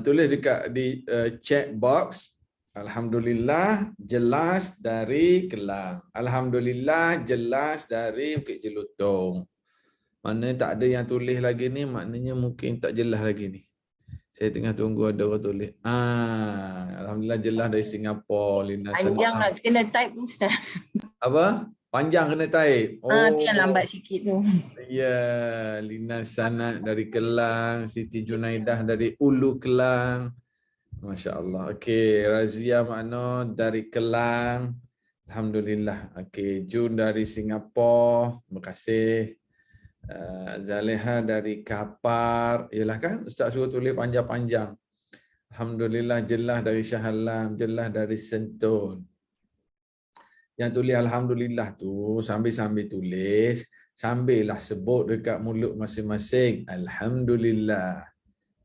Tulis dekat di chat box. Alhamdulillah jelas dari Kelang. Alhamdulillah jelas dari Bukit Jelutong. Mana tak ada yang tulis lagi ni, maknanya mungkin tak jelas lagi ni. Saya tengah tunggu ada orang tulis. Alhamdulillah jelas dari Singapura. Lina Panjang Sanah. nak kena type Ustaz. Apa? Panjang kena type. Tu yang lambat sikit tu. Ya, Lina Sanah dari Kelang, Siti Junaidah dari Ulu Kelang. Masya Allah. Okey, Razia Makno dari Kelang. Alhamdulillah. Okey, Jun dari Singapura. Terima kasih. Zaleha dari Kapar. Yalah kan Ustaz suruh tulis panjang-panjang. Alhamdulillah jelas dari Shah Alam, jelas dari Sentun. Yang tulis Alhamdulillah tu sambil-sambil tulis, sambillah sebut dekat mulut masing-masing. Alhamdulillah.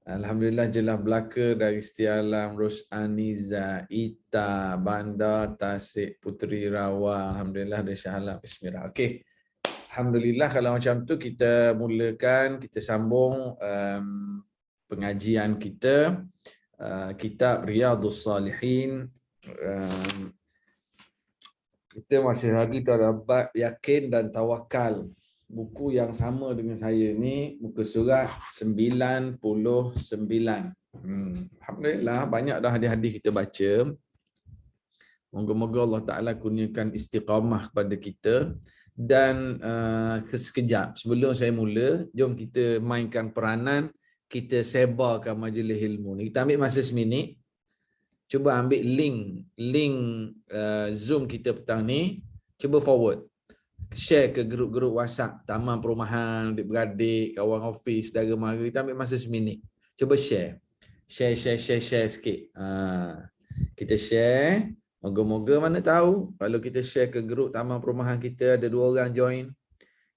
Alhamdulillah jelas belaka dari Setia Alam, Rosaniza, Ita, Banda, Tasik, Puteri Rawa. Alhamdulillah dari Shah Alam. Bismillah. Okey. Alhamdulillah kalau macam tu kita mulakan, kita sambung pengajian kita. Kitab Riyadhus Salihin. Kita masih lagi dalam bab yakin dan tawakal. Buku yang sama dengan saya ni, muka surat 99. Alhamdulillah banyak dah hadis-hadis kita baca. Moga-moga Allah Ta'ala kurniakan istiqamah kepada kita. Dan sekejap sebelum saya mula, jom kita mainkan peranan, kita sebarkan majlis ilmu ni. Kita ambil masa seminit. Cuba ambil link Zoom kita petang ni, cuba forward. Share ke grup-grup WhatsApp, taman perumahan, adik-beradik, kawan office, saudara mara. Kita ambil masa seminit. Cuba share. Share sikit. Kita share. Moga-moga mana tahu kalau kita share ke grup taman perumahan kita ada 2 orang join.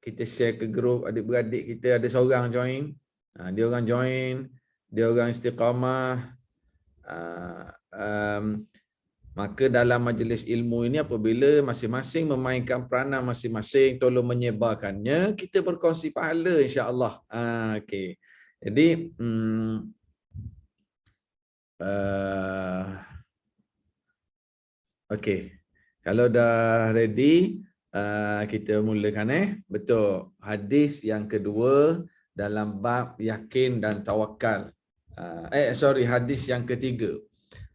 Kita share ke grup adik-beradik kita ada seorang join. Dia orang join, dia orang istiqamah. Maka dalam majlis ilmu ini apabila masing-masing memainkan peranan masing-masing, tolong menyebarkannya, kita berkongsi pahala insya-Allah. Okey. Jadi okey. Kalau dah ready, kita mulakan Betul. Hadis yang kedua dalam bab yakin dan tawakal. Hadis yang ketiga.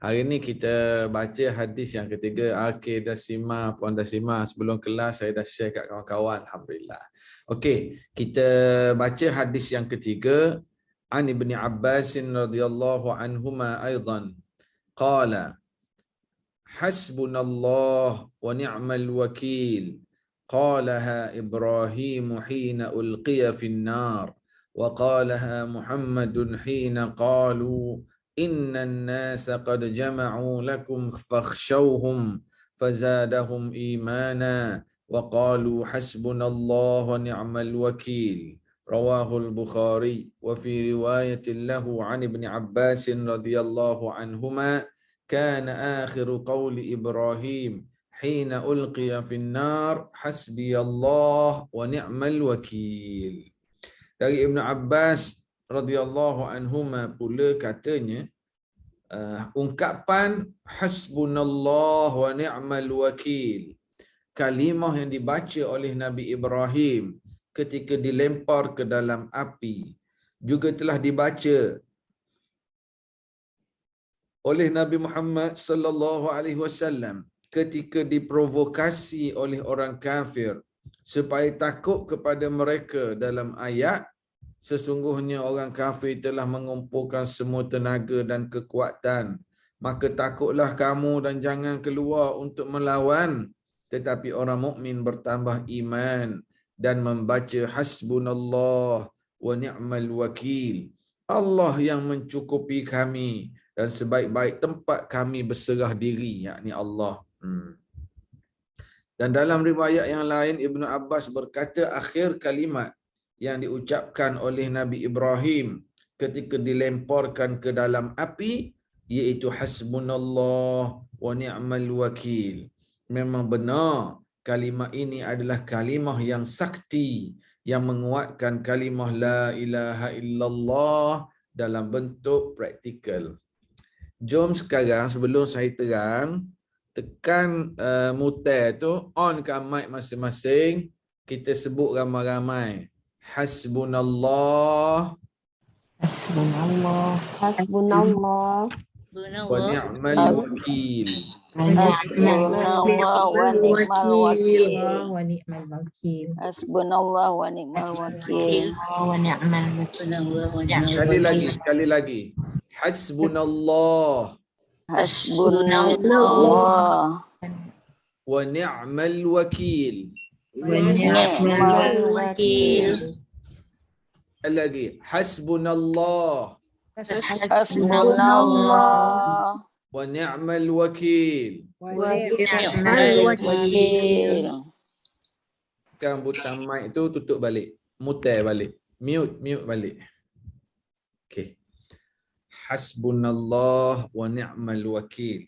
Hari ini kita baca hadis yang ketiga. Okey, dah simak, puan dah simak. Sebelum kelas saya dah share kat kawan-kawan. Alhamdulillah. Okey, kita baca hadis yang ketiga. An Ibni Abbas radhiyallahu anhuma aidan. Qala Hasbunallah wa ni'mal wakil. Qalaha Ibrahim hina ulqiya fin nar. وقالها محمد حين قالوا إن الناس قد جمعوا لكم فاخشوهم فزادهم إيمانا وقالوا حسبنا الله ونعم الوكيل رواه البخاري وفي رواية له عن ابن عباس رضي الله عنهما كان آخر قول إبراهيم حين ألقي في النار حسبي الله ونعم الوكيل. Dari Ibn Abbas radhiyallahu anhuma pula katanya, ungkapan hasbunallah wa ni'mal wakil, kalimah yang dibaca oleh Nabi Ibrahim ketika dilempar ke dalam api, juga telah dibaca oleh Nabi Muhammad sallallahu alaihi wasallam ketika diprovokasi oleh orang kafir supaya takut kepada mereka dalam ayat, sesungguhnya orang kafir telah mengumpulkan semua tenaga dan kekuatan, maka takutlah kamu dan jangan keluar untuk melawan. Tetapi orang mukmin bertambah iman dan membaca hasbunallah wa ni'mal wakil. Allah yang mencukupi kami dan sebaik-baik tempat kami berserah diri, yakni Allah. Dan dalam riwayat yang lain, Ibnu Abbas berkata akhir kalimat yang diucapkan oleh Nabi Ibrahim ketika dilemparkan ke dalam api, iaitu hasbunallah wa ni'mal wakil. Memang benar kalimah ini adalah kalimah yang sakti, yang menguatkan kalimah la ilaha illallah dalam bentuk praktikal. Jom sekarang sebelum saya terang, tekan muter tu, onkan mic masing-masing, kita sebut ramai-ramai. Hasbunallah Hasbunallah. Hasbunallah. wa ni'mal wakil. Hasbunallah wa ni'mal wakil. Wa ni'mal wakil. Hasbunallah wa ni'mal wakil. Wa ni'mal wakil. Sekali lagi. Hasbunallah Hasbunallah wa ni'mal wakil. Wa ni'mal wakil. Lagi. Hasbunallah Hasbunallah wa ni'mal wakil. wa ni'mal wakil. Sekarang butang mic tu tutup balik. Muter balik. Mute balik. Okey. Hasbunallah wa ni'mal wakil.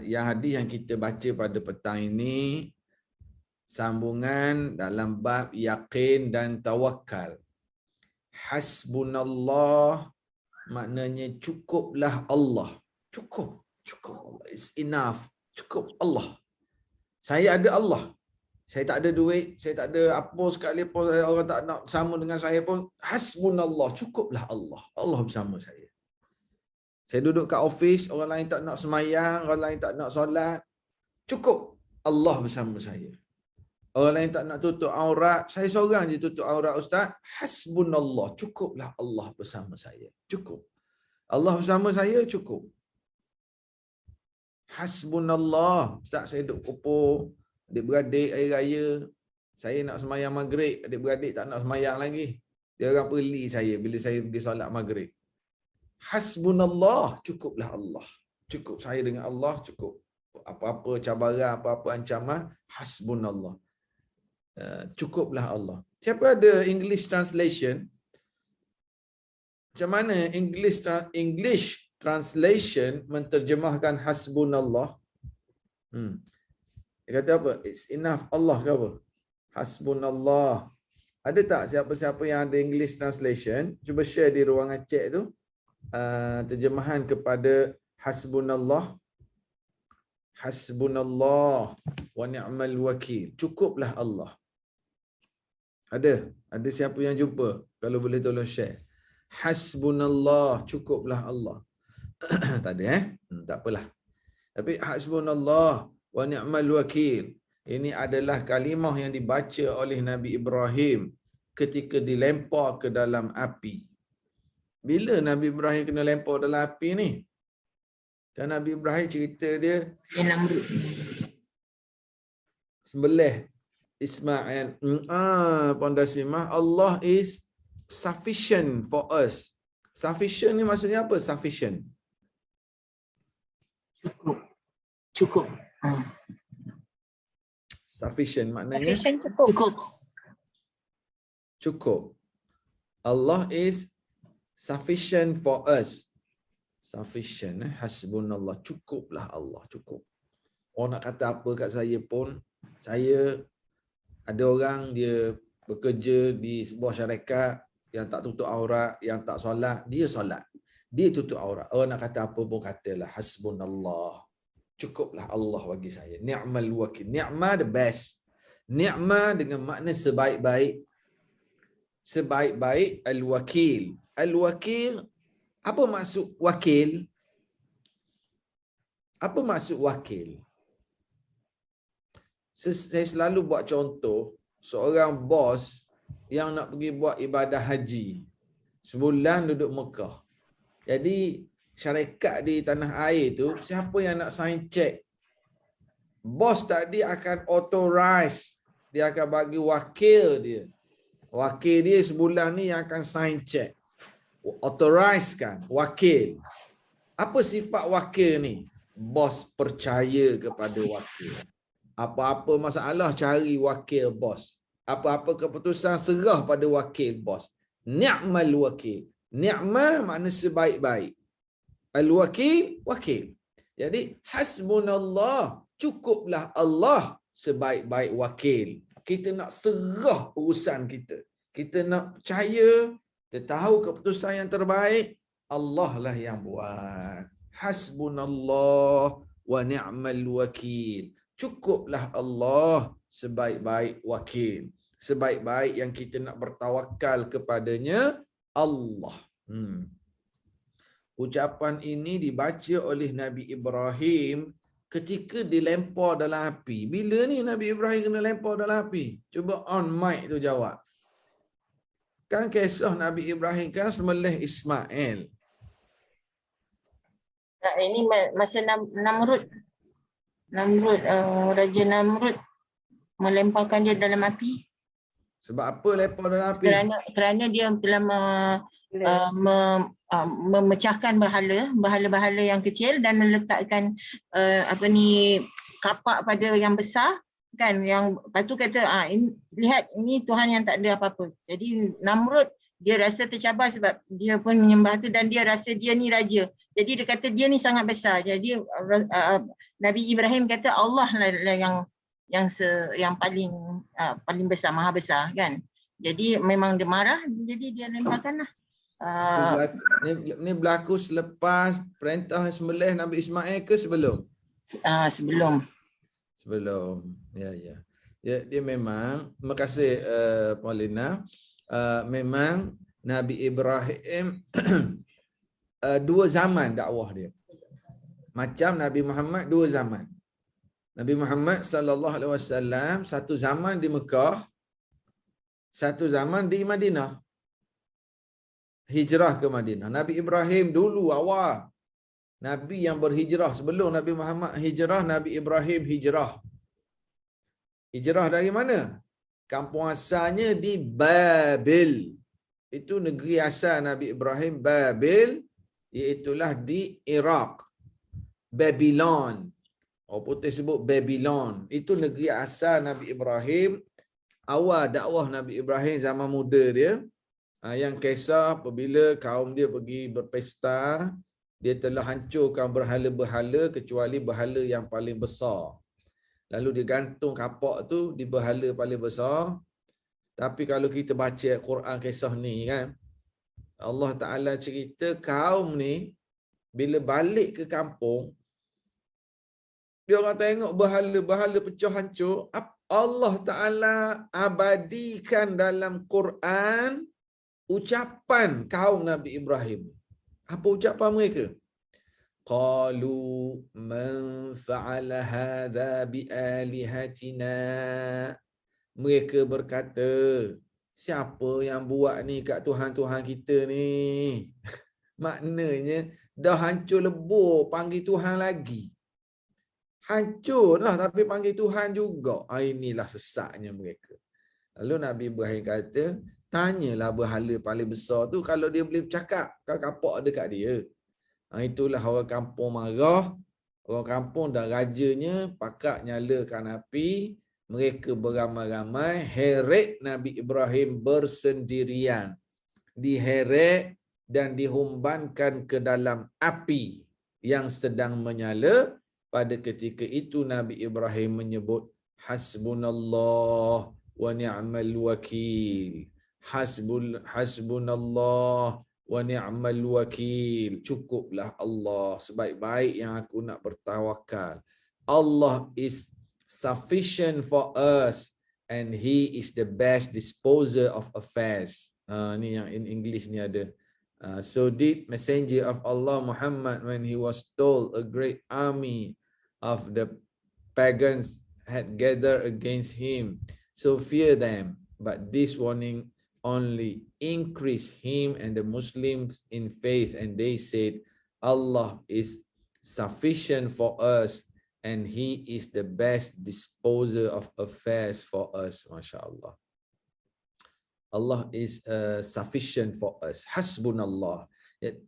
Yang hadis yang kita baca pada petang ini sambungan dalam bab yakin dan tawakal. Hasbunallah maknanya cukuplah Allah. Cukup Allah. It's enough. Cukup Allah. Saya ada Allah. Saya tak ada duit, saya tak ada apa sekalipun, orang tak nak sama dengan saya pun, hasbunallah, cukuplah Allah. Allah bersama saya. Saya duduk kat office, orang lain tak nak semayang, orang lain tak nak solat, cukup Allah bersama saya. Orang lain tak nak tutup aurat, saya seorang je tutup aurat, ustaz. Hasbunallah, cukuplah Allah bersama saya. Cukup. Allah bersama saya, cukup. Hasbunallah. Ustaz, saya duduk kupur, adik-beradik air raya, saya nak semayang maghrib, adik-beradik tak nak semayang lagi. Dia orang peli saya bila saya pergi solat maghrib. Hasbunallah, cukuplah Allah. Cukup saya dengan Allah, cukup. Apa-apa cabaran, apa-apa ancaman, hasbunallah. Cukuplah Allah. Siapa ada English translation? Macam mana English translation menterjemahkan hasbunallah? Dia kata apa? It's enough Allah ke apa? Hasbunallah. Ada tak siapa-siapa yang ada English translation? Cuba share di ruangan chat tu. Terjemahan kepada hasbunallah. Hasbunallah wa ni'mal wakil. Cukuplah Allah. Ada siapa yang jumpa? Kalau boleh tolong share. Hasbunallah, cukuplah Allah. Tak ada tak apalah. Tapi hasbunallah wa ni'mal wakil. Ini adalah kalimah yang dibaca oleh Nabi Ibrahim ketika dilempar ke dalam api. Bila Nabi Ibrahim kena lempar dalam api ni? Kan Nabi Ibrahim cerita dia sembelih Ismail. Pondasimah, Allah is sufficient for us. Sufficient ni maksudnya apa? Sufficient. Cukup. Sufficient maknanya cukup. Allah is sufficient for us. Sufficient, hasbunallah, cukuplah Allah, cukup. Orang nak kata apa kat saya pun, saya ada orang dia bekerja di sebuah syarikat yang tak tutup aurat, yang tak solat, dia solat. Dia tutup aurat. Orang nak kata apa pun katalah hasbunallah. Cukuplah Allah bagi saya. Ni'mal wakil. Ni'mah the best. Ni'mah dengan makna sebaik-baik. Sebaik-baik al-wakil. Al-wakil, apa maksud wakil? Apa maksud wakil? Saya selalu buat contoh, seorang bos yang nak pergi buat ibadah haji. Sebulan duduk Mekah. Jadi, syarikat di tanah air tu, siapa yang nak sign check? Bos tadi akan authorize. Dia akan bagi wakil dia. Wakil dia sebulan ni yang akan sign check. Authorize kan, wakil. Apa sifat wakil ni? Bos percaya kepada wakil. Apa-apa masalah cari wakil bos. Apa-apa keputusan serah pada wakil bos. Ni'mal wakil. Ni'mal makna sebaik-baik. Al-wakil, wakil. Jadi hasbunallah, cukuplah Allah sebaik-baik wakil. Kita nak serah urusan kita. Kita nak percaya, Dia tahu keputusan yang terbaik, Allah lah yang buat. Hasbunallah wa ni'mal wakil. Cukuplah Allah sebaik-baik wakil. Sebaik-baik yang kita nak bertawakal kepadanya, Allah. Ucapan ini dibaca oleh Nabi Ibrahim ketika dilempar dalam api. Bila ni Nabi Ibrahim kena lempar dalam api? Cuba on mic tu jawab. Kan kisah Nabi Ibrahim kan sembelih Ismail. Ini masa Namrud. Raja Namrud melemparkan dia dalam api. Sebab apa lempar dalam api? Kerana dia telah memecahkan bahala-bahala yang kecil dan meletakkan kapak pada yang besar, kan, yang lepas tu kata lihat ini Tuhan yang tak ada apa-apa. Jadi Namrud dia rasa tercabar sebab dia pun menyembah tu dan dia rasa dia ni raja. Jadi dia kata dia ni sangat besar. Jadi Nabi Ibrahim kata Allah lah yang paling besar, maha besar, kan. Jadi memang dia marah, jadi dia lemparkanlah. Ni berlaku selepas perintah sembelih Nabi Ismail ke sebelum? Sebelum. Ya. Dia memang, terima kasih Paulina. Memang Nabi Ibrahim dua zaman dakwah dia. Macam Nabi Muhammad dua zaman. Nabi Muhammad sallallahu alaihi wasallam satu zaman di Mekah, satu zaman di Madinah. Hijrah ke Madinah. Nabi Ibrahim dulu awal Nabi yang berhijrah sebelum Nabi Muhammad hijrah, Nabi Ibrahim hijrah. Hijrah dari mana? Kampung asalnya di Babil. Itu negeri asal Nabi Ibrahim, Babil, iaitulah di Iraq. Babylon. Orang putih sebut Babylon. Itu negeri asal Nabi Ibrahim. Awal dakwah Nabi Ibrahim zaman muda dia. Yang kisah apabila kaum dia pergi berpesta, dia telah hancurkan berhala-berhala kecuali berhala yang paling besar. Lalu dia gantung kapak tu di berhala paling besar. Tapi kalau kita baca Quran kisah ni kan, Allah Ta'ala cerita kaum ni bila balik ke kampung, dia orang tengok berhala-berhala pecah hancur. Allah Ta'ala abadikan dalam Quran ucapan kaum Nabi Ibrahim. Apa ucapan mereka? Qalu man fa'ala hadha bi'alihatina. Mereka berkata, siapa yang buat ni kat Tuhan-Tuhan kita ni? Maknanya dah hancur lebur, panggil Tuhan lagi. Hancur lah tapi panggil Tuhan juga. Inilah sesatnya mereka. Lalu Nabi Ibrahim kata, tanyalah berhala paling besar tu kalau dia boleh bercakap. Kau kapak ada kat dia. Itulah orang kampung marah. Orang kampung dan rajanya pakat nyalakan api. Mereka beramai-ramai heret Nabi Ibrahim bersendirian. Diheret dan dihumbankan ke dalam api yang sedang menyala. Pada ketika itu Nabi Ibrahim menyebut hasbunallah wa ni'mal wakil. Hasbunallah wa ni'mal wakil. Cukuplah Allah sebaik-baik yang aku nak bertawakal. Allah is sufficient for us and he is the best disposer of affairs. Ni yang in English ni ada. So did messenger of Allah Muhammad when he was told a great army of the pagans had gathered against him. So fear them. But this warning only increased him and the Muslims in faith, and they said, Allah is sufficient for us and he is the best disposer of affairs for us. MashaAllah. Allah is sufficient for us. Hasbunallah.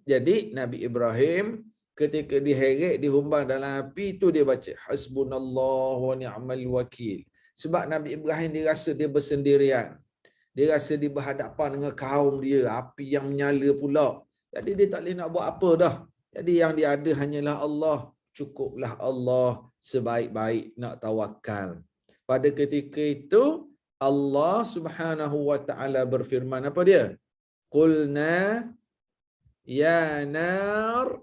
Jadi Nabi Ibrahim ketika diheret, dihumban dalam api tu dia baca hasbunallah wa ni'mal wakil. Sebab Nabi Ibrahim dia rasa dia bersendirian. Dia rasa dia berhadapan dengan kaum dia, api yang menyala pula. Jadi dia tak boleh nak buat apa dah. Jadi yang dia ada hanyalah Allah. Cukuplah Allah sebaik-baik nak tawakal. Pada ketika itu Allah Subhanahu wa taala berfirman apa dia? Qulna ya nar.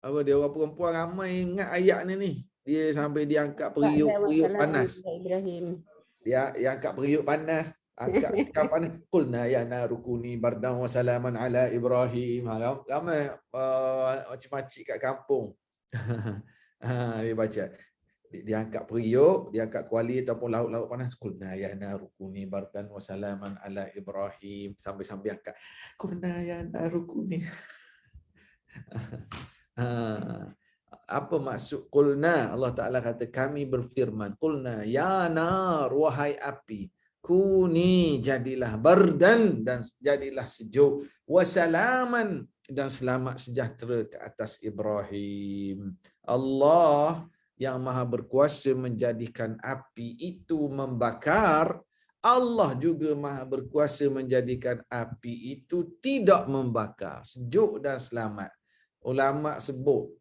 Apa dia, orang perempuan ramai ingat ayat ni. Dia sampai dia angkat periuk panas. Ibrahim. Dia angkat periuk panas, angkat ikan panas. Qulna ya naru kuni bardan wa salaman ala Ibrahim. Ramai macam-macam kat kampung. Dia baca. Dia angkat periuk, dia angkat kuali ataupun lauk-lauk panas. Qulna ya naru kuni bardan wa salaman ala Ibrahim. Sambil-sambil angkat. Qulna ya naru kuni. Apa maksud qulna? Allah Ta'ala kata kami berfirman, qulna ya nar, wahai api, kuni jadilah bardan, dan jadilah sejuk, wasalaman, dan selamat sejahtera ke atas Ibrahim. Allah yang maha berkuasa menjadikan api itu membakar, Allah juga maha berkuasa menjadikan api itu tidak membakar, sejuk dan selamat. Ulama sebut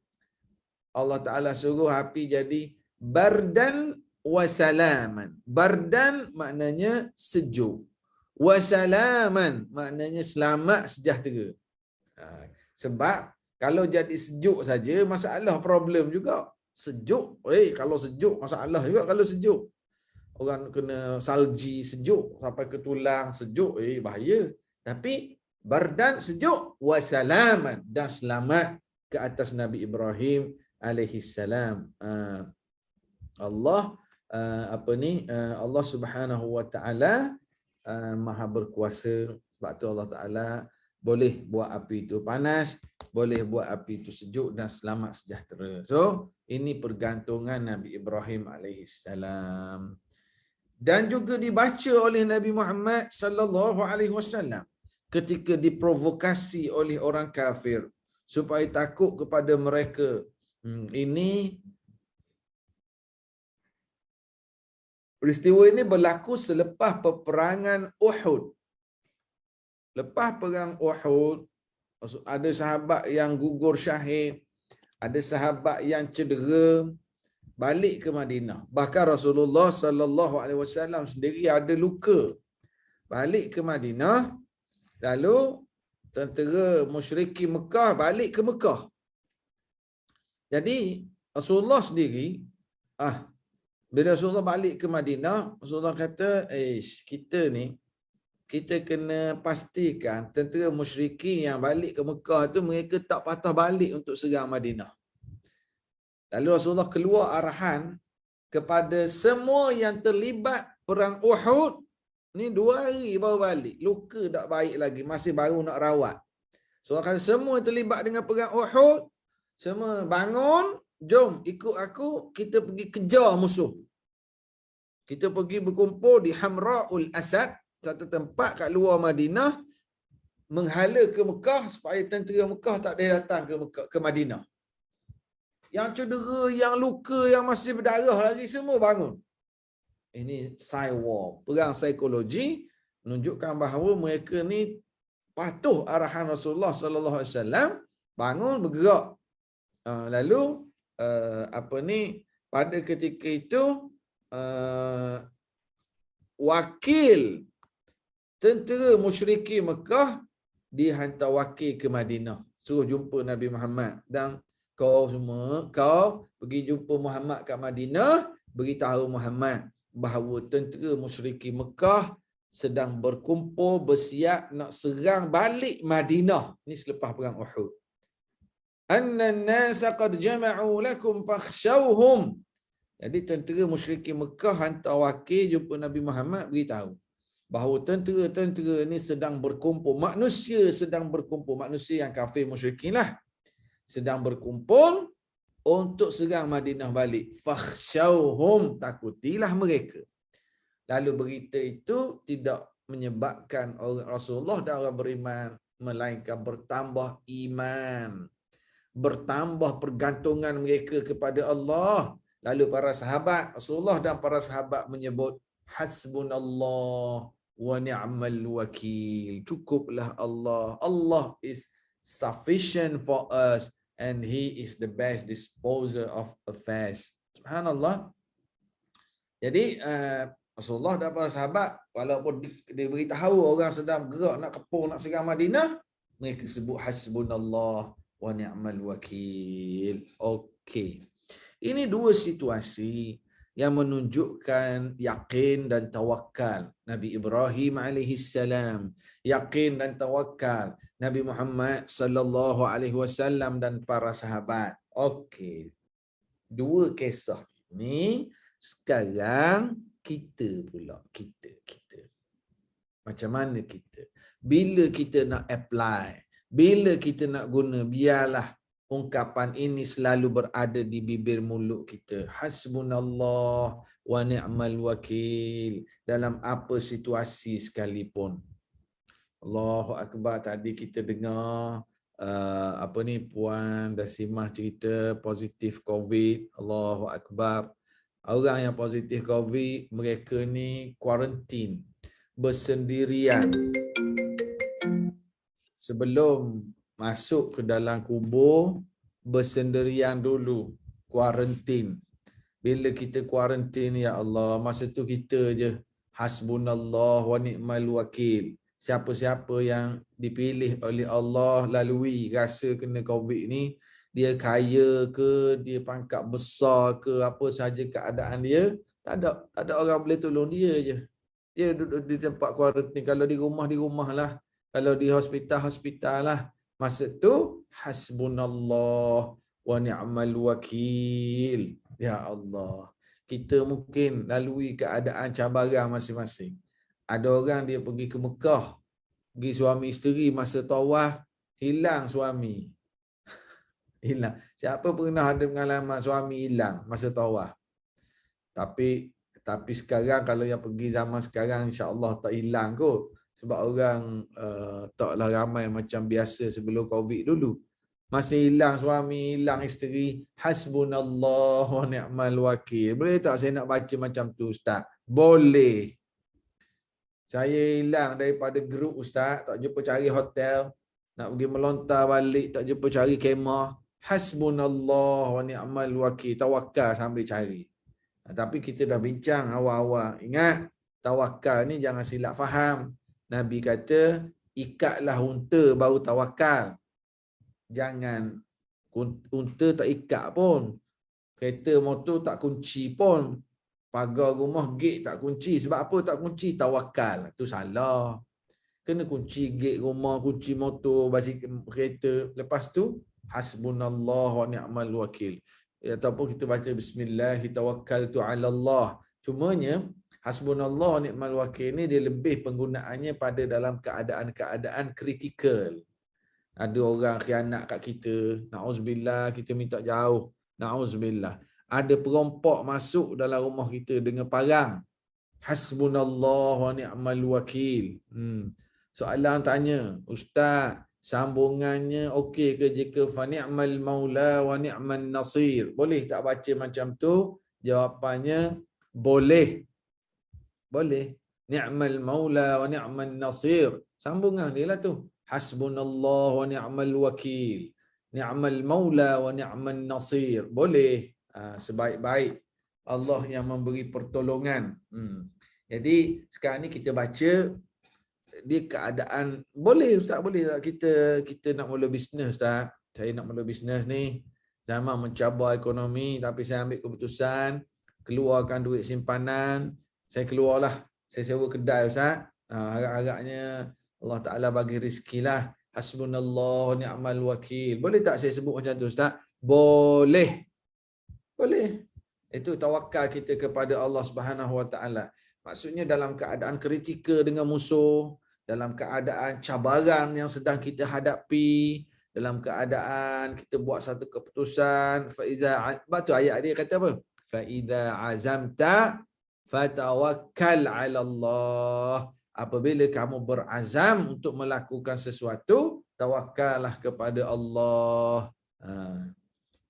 Allah Ta'ala suruh api jadi bardan wasalaman. Bardan maknanya sejuk, wasalaman maknanya selamat sejahtera. Sebab kalau jadi sejuk saja masalah, problem juga. Sejuk, kalau sejuk masalah juga. Kalau sejuk orang kena salji sejuk sampai ke tulang sejuk, bahaya. Tapi bardan sejuk, wasalaman dan selamat ke atas Nabi Ibrahim alaihi salam. Allah Allah Subhanahu wa taala maha berkuasa. Sebab tu Allah Taala boleh buat api itu panas, boleh buat api itu sejuk dan selamat sejahtera. So, ini pergantungan Nabi Ibrahim alaihi salam. Dan juga dibaca oleh Nabi Muhammad sallallahu alaihi wasallam ketika diprovokasi oleh orang kafir supaya takut kepada mereka. Ini peristiwa ini berlaku selepas peperangan Uhud. Lepas perang Uhud, ada sahabat yang gugur syahid, ada sahabat yang cedera, balik ke Madinah. Bahkan Rasulullah sallallahu alaihi wasallam sendiri ada luka. Balik ke Madinah, lalu tentera musyrikin Mekah balik ke Mekah. Jadi Rasulullah sendiri, bila Rasulullah balik ke Madinah, Rasulullah kata, kita kena pastikan tentera musyrikin yang balik ke Mekah tu mereka tak patah balik untuk serang Madinah. Lalu Rasulullah keluar arahan kepada semua yang terlibat perang Uhud. Ni 2 hari baru balik. Luka tak baik lagi. Masih baru nak rawat. So, kata semua terlibat dengan perang Uhud. Semua bangun. Jom ikut aku. Kita pergi kejar musuh. Kita pergi berkumpul di Hamra'ul Asad. Satu tempat kat luar Madinah. Menghala ke Mekah. Supaya tentera Mekah tak boleh datang ke Madinah. Yang cedera, yang luka, yang masih berdarah lagi. Semua bangun. Ini psy war, perang psikologi, menunjukkan bahawa mereka ni patuh arahan Rasulullah sallallahu alaihi wasallam, bangun bergerak. Lalu pada ketika itu wakil tentera musyrikin Mekah dihantar wakil ke Madinah, suruh jumpa Nabi Muhammad, dan kau pergi jumpa Muhammad kat Madinah, beritahu Muhammad bahawa tentera musyrikin Mekah sedang berkumpul bersiap nak serang balik Madinah. Ni selepas perang Uhud. Annan nasa qad jama'u lakum fakhshawhum. Jadi tentera musyrikin Mekah hantar wakil jumpa Nabi Muhammad, beritahu bahawa tentera-tentera ni sedang berkumpul, manusia sedang berkumpul, manusia yang kafir musyrikin lah, sedang berkumpul untuk serang Madinah balik. Fakhshawhum, takutilah mereka. Lalu berita itu tidak menyebabkan orang Rasulullah dan orang beriman, melainkan bertambah iman, bertambah pergantungan mereka kepada Allah. Lalu para sahabat Rasulullah dan para sahabat menyebut, hasbunallah wa ni'mal wakil. Cukuplah Allah. Allah is sufficient for us, and He is the best disposer of affairs. Subhanallah. Jadi Rasulullah dan para sahabat, walaupun dia beritahu orang sedang gerak nak kepung, nak serang Madinah, mereka sebut hasbunallah wa ni'mal wakil. Okey. Ini dua situasi yang menunjukkan yakin dan tawakal Nabi Ibrahim alaihissalam, yakin dan tawakal Nabi Muhammad sallallahu alaihi wasallam dan para sahabat. Okey. Dua kisah ini sekarang kita pula, kita. Macam mana kita? Bila kita nak apply, bila kita nak guna, biarlah ungkapan ini selalu berada di bibir mulut kita. Hasbunallah wa ni'mal wakil dalam apa situasi sekalipun. Allahu Akbar. Tadi kita dengar Puan Dasimah cerita positif COVID. Allahu Akbar. Orang yang positif COVID, mereka ni kuarantin, bersendirian. Sebelum masuk ke dalam kubur, bersendirian dulu, kuarantin. Bila kita kuarantin, ya Allah, masa tu kita je hasbunallah wa ni'mal wakil. Siapa-siapa yang dipilih oleh Allah lalui rasa kena COVID ni, dia kaya ke, dia pangkat besar ke, apa sahaja keadaan dia, tak ada orang boleh tolong dia je. Dia duduk di tempat kuarantin. Kalau di rumah lah. Kalau di hospital lah. Masa tu hasbunallah wa ni'mal wakil. Ya Allah. Kita mungkin lalui keadaan cabaran masing-masing. Ada orang dia pergi ke Mekah, pergi suami isteri, masa tawaf hilang suami. Hilang. Siapa pernah ada pengalaman suami hilang masa tawaf? Tapi sekarang kalau yang pergi zaman sekarang, insya-Allah tak hilang kot. Sebab orang taklah ramai macam biasa sebelum COVID dulu. Masih hilang suami, hilang isteri, hasbunallah wa ni'mal wakil. Boleh tak saya nak baca macam tu, Ustaz? Boleh. Saya hilang daripada grup, Ustaz, tak jumpa cari hotel, nak pergi melontar balik, tak jumpa cari kemah. Hasbunallah wa ni'mal wakil. Tawakal sambil cari. Tapi kita dah bincang awal-awal. Ingat, tawakal ni jangan silap faham. Nabi kata, ikatlah unta baru tawakal. Jangan unta tak ikat pun. Kereta motor tak kunci pun. Pagar rumah, gate tak kunci. Sebab apa tak kunci? Tawakal. Itu salah. Kena kunci gate rumah, kunci motor, basikal, kereta. Lepas tu, hasbunallah wa ni'mal wakil. Ataupun kita baca bismillahirrahmanirrahim, tawakkaltu 'ala Allah. Cumanya hasbunallah wa ni'mal wakil ni dia lebih penggunaannya pada dalam keadaan-keadaan kritikal. Ada orang khianat kat kita, na'uzubillah, kita minta jauh, na'uzubillah. Ada perompak masuk dalam rumah kita dengan parang, hasbunallah wa ni'mal wakil. Soalan tanya, Ustaz, sambungannya okey ke jika fa ni'mal maula wa ni'man nasir? Boleh tak baca macam tu? Jawapannya boleh. Boleh. Ni'mal maula wa ni'man nasir. Sambungan dia lah tu. Hasbunallah wa ni'mal wakil. Ni'mal maula wa ni'man nasir. Boleh. Sebaik-baik Allah yang memberi pertolongan. Jadi sekarang ni kita baca dia keadaan, boleh Ustaz, boleh tak kita nak mula bisnes, Ustaz? Saya nak mula bisnes ni, zaman mencabar ekonomi, tapi saya ambil keputusan keluarkan duit simpanan, saya keluarlah, saya sewa kedai, Ustaz. Harap-harapnya Allah Ta'ala bagi rezeki lah. Hasbunallah wa ni'mal wakil. Boleh tak saya sebut macam tu, Ustaz? Boleh. Boleh. Itu tawakal kita kepada Allah Subhanahu Wa Ta'ala. Maksudnya dalam keadaan kritikal dengan musuh, dalam keadaan cabaran yang sedang kita hadapi, dalam keadaan kita buat satu keputusan, batu ayat dia kata apa? Fa idza azamta fatawakkal 'ala Allah. Apabila kamu berazam untuk melakukan sesuatu, tawakkallah kepada Allah.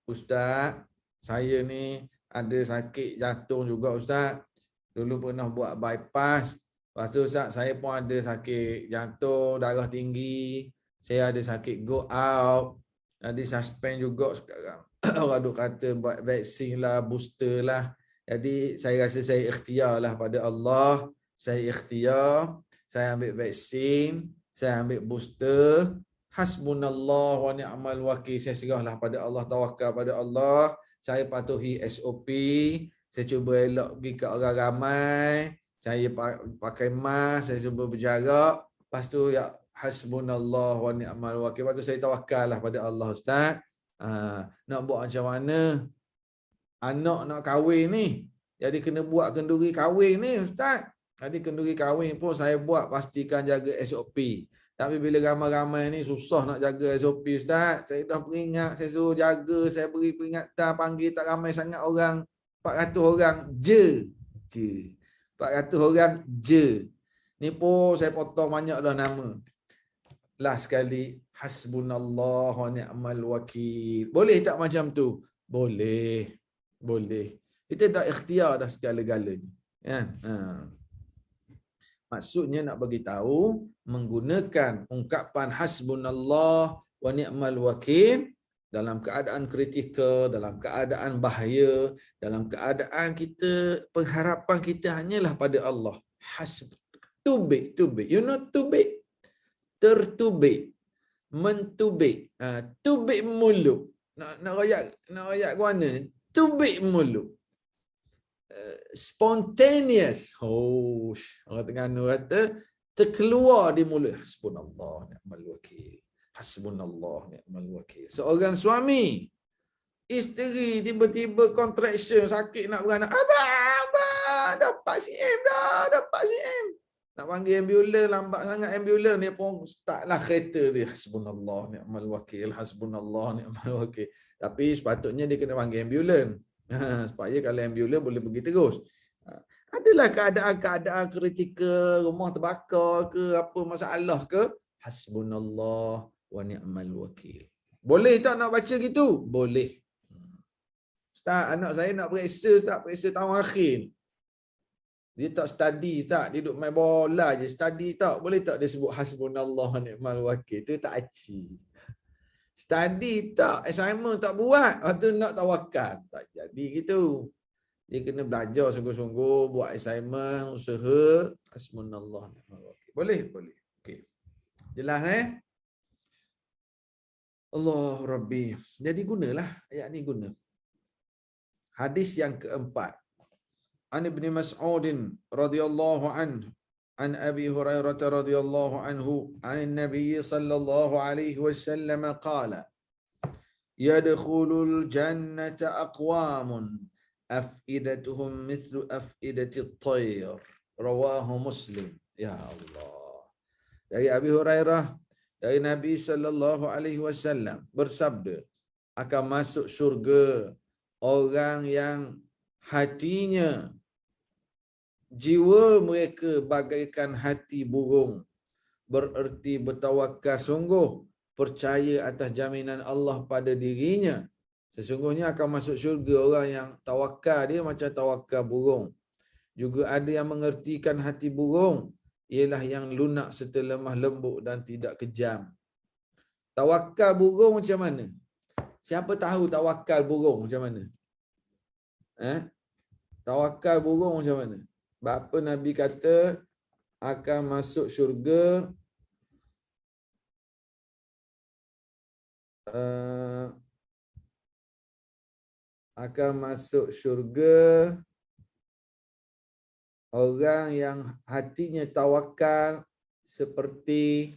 Ustaz, saya ni ada sakit jantung juga, Ustaz. Dulu pernah buat bypass. Lepas tu, Ustaz, saya pun ada sakit jantung, darah tinggi. Saya ada sakit go out. Ada suspend juga sekarang. Orang duk kata buat vaksin lah, booster lah. Jadi saya rasa saya ikhtiarlah pada Allah. Saya ikhtiar, saya ambil vaksin, saya ambil booster. Hasbunallah wa ni'mal wakil. Saya serahlah pada Allah, tawakal pada Allah. Saya patuhi SOP. Saya cuba elok pergi ke orang ramai. Saya pakai mask, saya cuba berjarak. Lepas tu ya hasbunallah wa ni'mal wakil. Lepas tu saya tawakallah pada Allah, Ustaz. Nak buat macam mana? Anak nak kahwin ni. Jadi kena buat kenduri kahwin ni, Ustaz. Jadi kenduri kahwin pun saya buat, pastikan jaga SOP. Tapi bila ramai-ramai ni susah nak jaga SOP, Ustaz. Saya dah peringat, saya suruh jaga, saya beri peringatan, panggil tak ramai sangat orang. 400 orang je. 400 orang je. Ni pun saya potong banyak dah nama. Last sekali, hasbunallah wa ni'mal wakil. Boleh tak macam tu? Boleh. Boleh. Kita dah ikhtiar dah segala-galanya. Ya. Maksudnya nak bagi tahu, menggunakan ungkapan hasbunallah wa ni'mal wakil dalam keadaan kritikal, dalam keadaan bahaya, dalam keadaan kita, pengharapan kita hanyalah pada Allah. Tubik. You know tubik? Tertubik. Mentubik. Tubik mulut. Nak rayak ke mana? Tubik mulut. Spontaneous. Orang Terengganu kata terkeluar di mulut. Hasbunallah ni'mal wakil. Hasbunallah ni'mal wakil. Seorang suami, isteri tiba-tiba contraction, sakit nak beranak. Abang, dapat CM dah, dapat CM. Nak panggil ambulans, lambat sangat ambulans, dia pun startlah kereta dia. Hasbunallah ni'mal wakil, hasbunallah ni'mal wakil. Tapi sepatutnya dia kena panggil ambulans. Supaya kalau ambulans boleh pergi terus. Adalah keadaan-keadaan kritikal, rumah terbakar ke, apa masalah ke, hasbunallah wa ni'mal wakil. Boleh tak nak baca gitu? Boleh. Ustaz, anak saya nak periksa, Ustaz, periksa tahun akhir. Dia tak study, Ustaz, dia duduk main bola je, study tak? Boleh tak dia sebut hasbunallah wa ni'mal wakil? Tu tak aci. Study tak, assignment tak buat, lepas tu nak tawakal. Tak jadi gitu. Dia kena belajar sungguh-sungguh, buat assignment, usaha, hasbunallah ni'mal wakil. Boleh? Boleh. Okey. Jelas Allah Rabbi. Jadi gunalah ayat ni, guna. Hadis yang keempat. An Ibn Mas'ud radhiyallahu anhu an Abi Hurairah radhiyallahu anhu an Nabi sallallahu alaihi wasallam qala yadkhulul jannata aqwamun afidatuhum mithlu afidati at-tayr rawahu Muslim. Ya Allah. Dari Abi Hurairah, dari Nabi sallallahu alaihi wasallam bersabda, akan masuk syurga orang yang hatinya, jiwa mereka bagaikan hati burung. Bererti bertawakal sungguh, percaya atas jaminan Allah pada dirinya. Sesungguhnya akan masuk syurga orang yang tawakal dia macam tawakal burung. Juga ada yang mengertikan hati burung, ialah yang lunak serta lemah lembut dan tidak kejam. Tawakal burung macam mana? Siapa tahu tawakal burung macam mana? Tawakal burung macam mana? Bapa Nabi kata akan masuk syurga orang yang hatinya tawakal seperti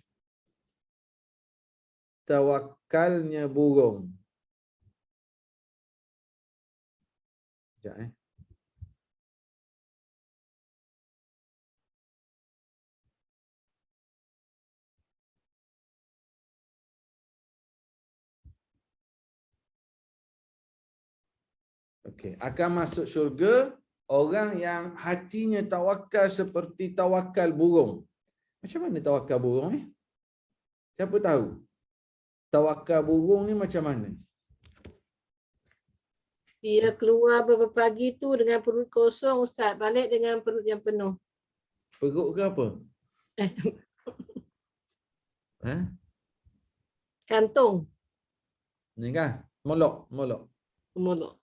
tawakalnya burung. Sekejap, Okey, akan masuk syurga orang yang hatinya tawakal seperti tawakal burung. Macam mana tawakal burung ni? Siapa tahu? Tawakal burung ni macam mana? Dia keluar beberapa pagi tu dengan perut kosong, Ustaz. Balik dengan perut yang penuh. Perut ke apa? Kantung. Ni kan? Molok. Mulut.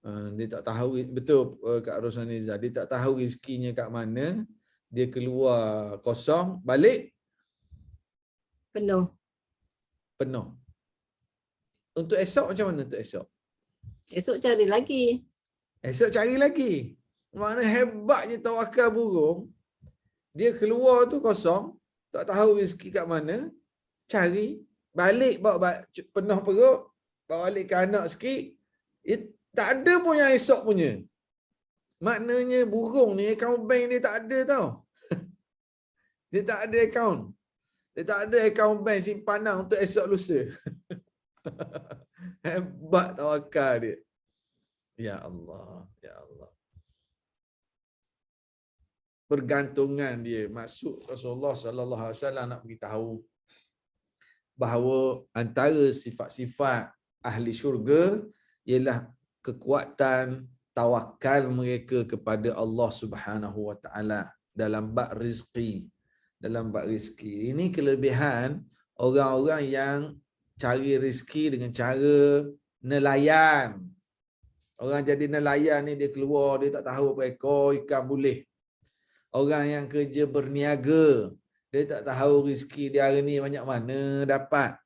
Dia tak tahu, betul Kak Rosaniza, dia tak tahu rezekinya kat mana, dia keluar kosong, balik Penuh. penuh. Untuk esok macam mana untuk esok? Esok cari lagi. Esok cari lagi. Makna hebatnya tawakal burung. Dia keluar tu kosong, tak tahu rezeki kat mana, cari, balik bawa penuh perut, bawa balik ke anak sikit. Tak ada pun yang esok punya. Maknanya burung ni akaun bank dia tak ada tau. Dia tak ada akaun. Dia tak ada akaun bank simpanan untuk esok lusa. Hebat tawakal dia. Ya Allah, ya Allah. Bergantungan dia. Maksud Rasulullah sallallahu alaihi wasallam nak beritahu bahawa antara sifat-sifat ahli syurga ialah kekuatan tawakal mereka kepada Allah Subhanahu wa taala dalam bab rezeki. Dalam bab rezeki. Ini kelebihan orang-orang yang cari rezeki dengan cara nelayan. Orang jadi nelayan ni dia keluar, dia tak tahu apa ekor ikan boleh. Orang yang kerja berniaga, dia tak tahu rezeki dia hari ni banyak mana dapat.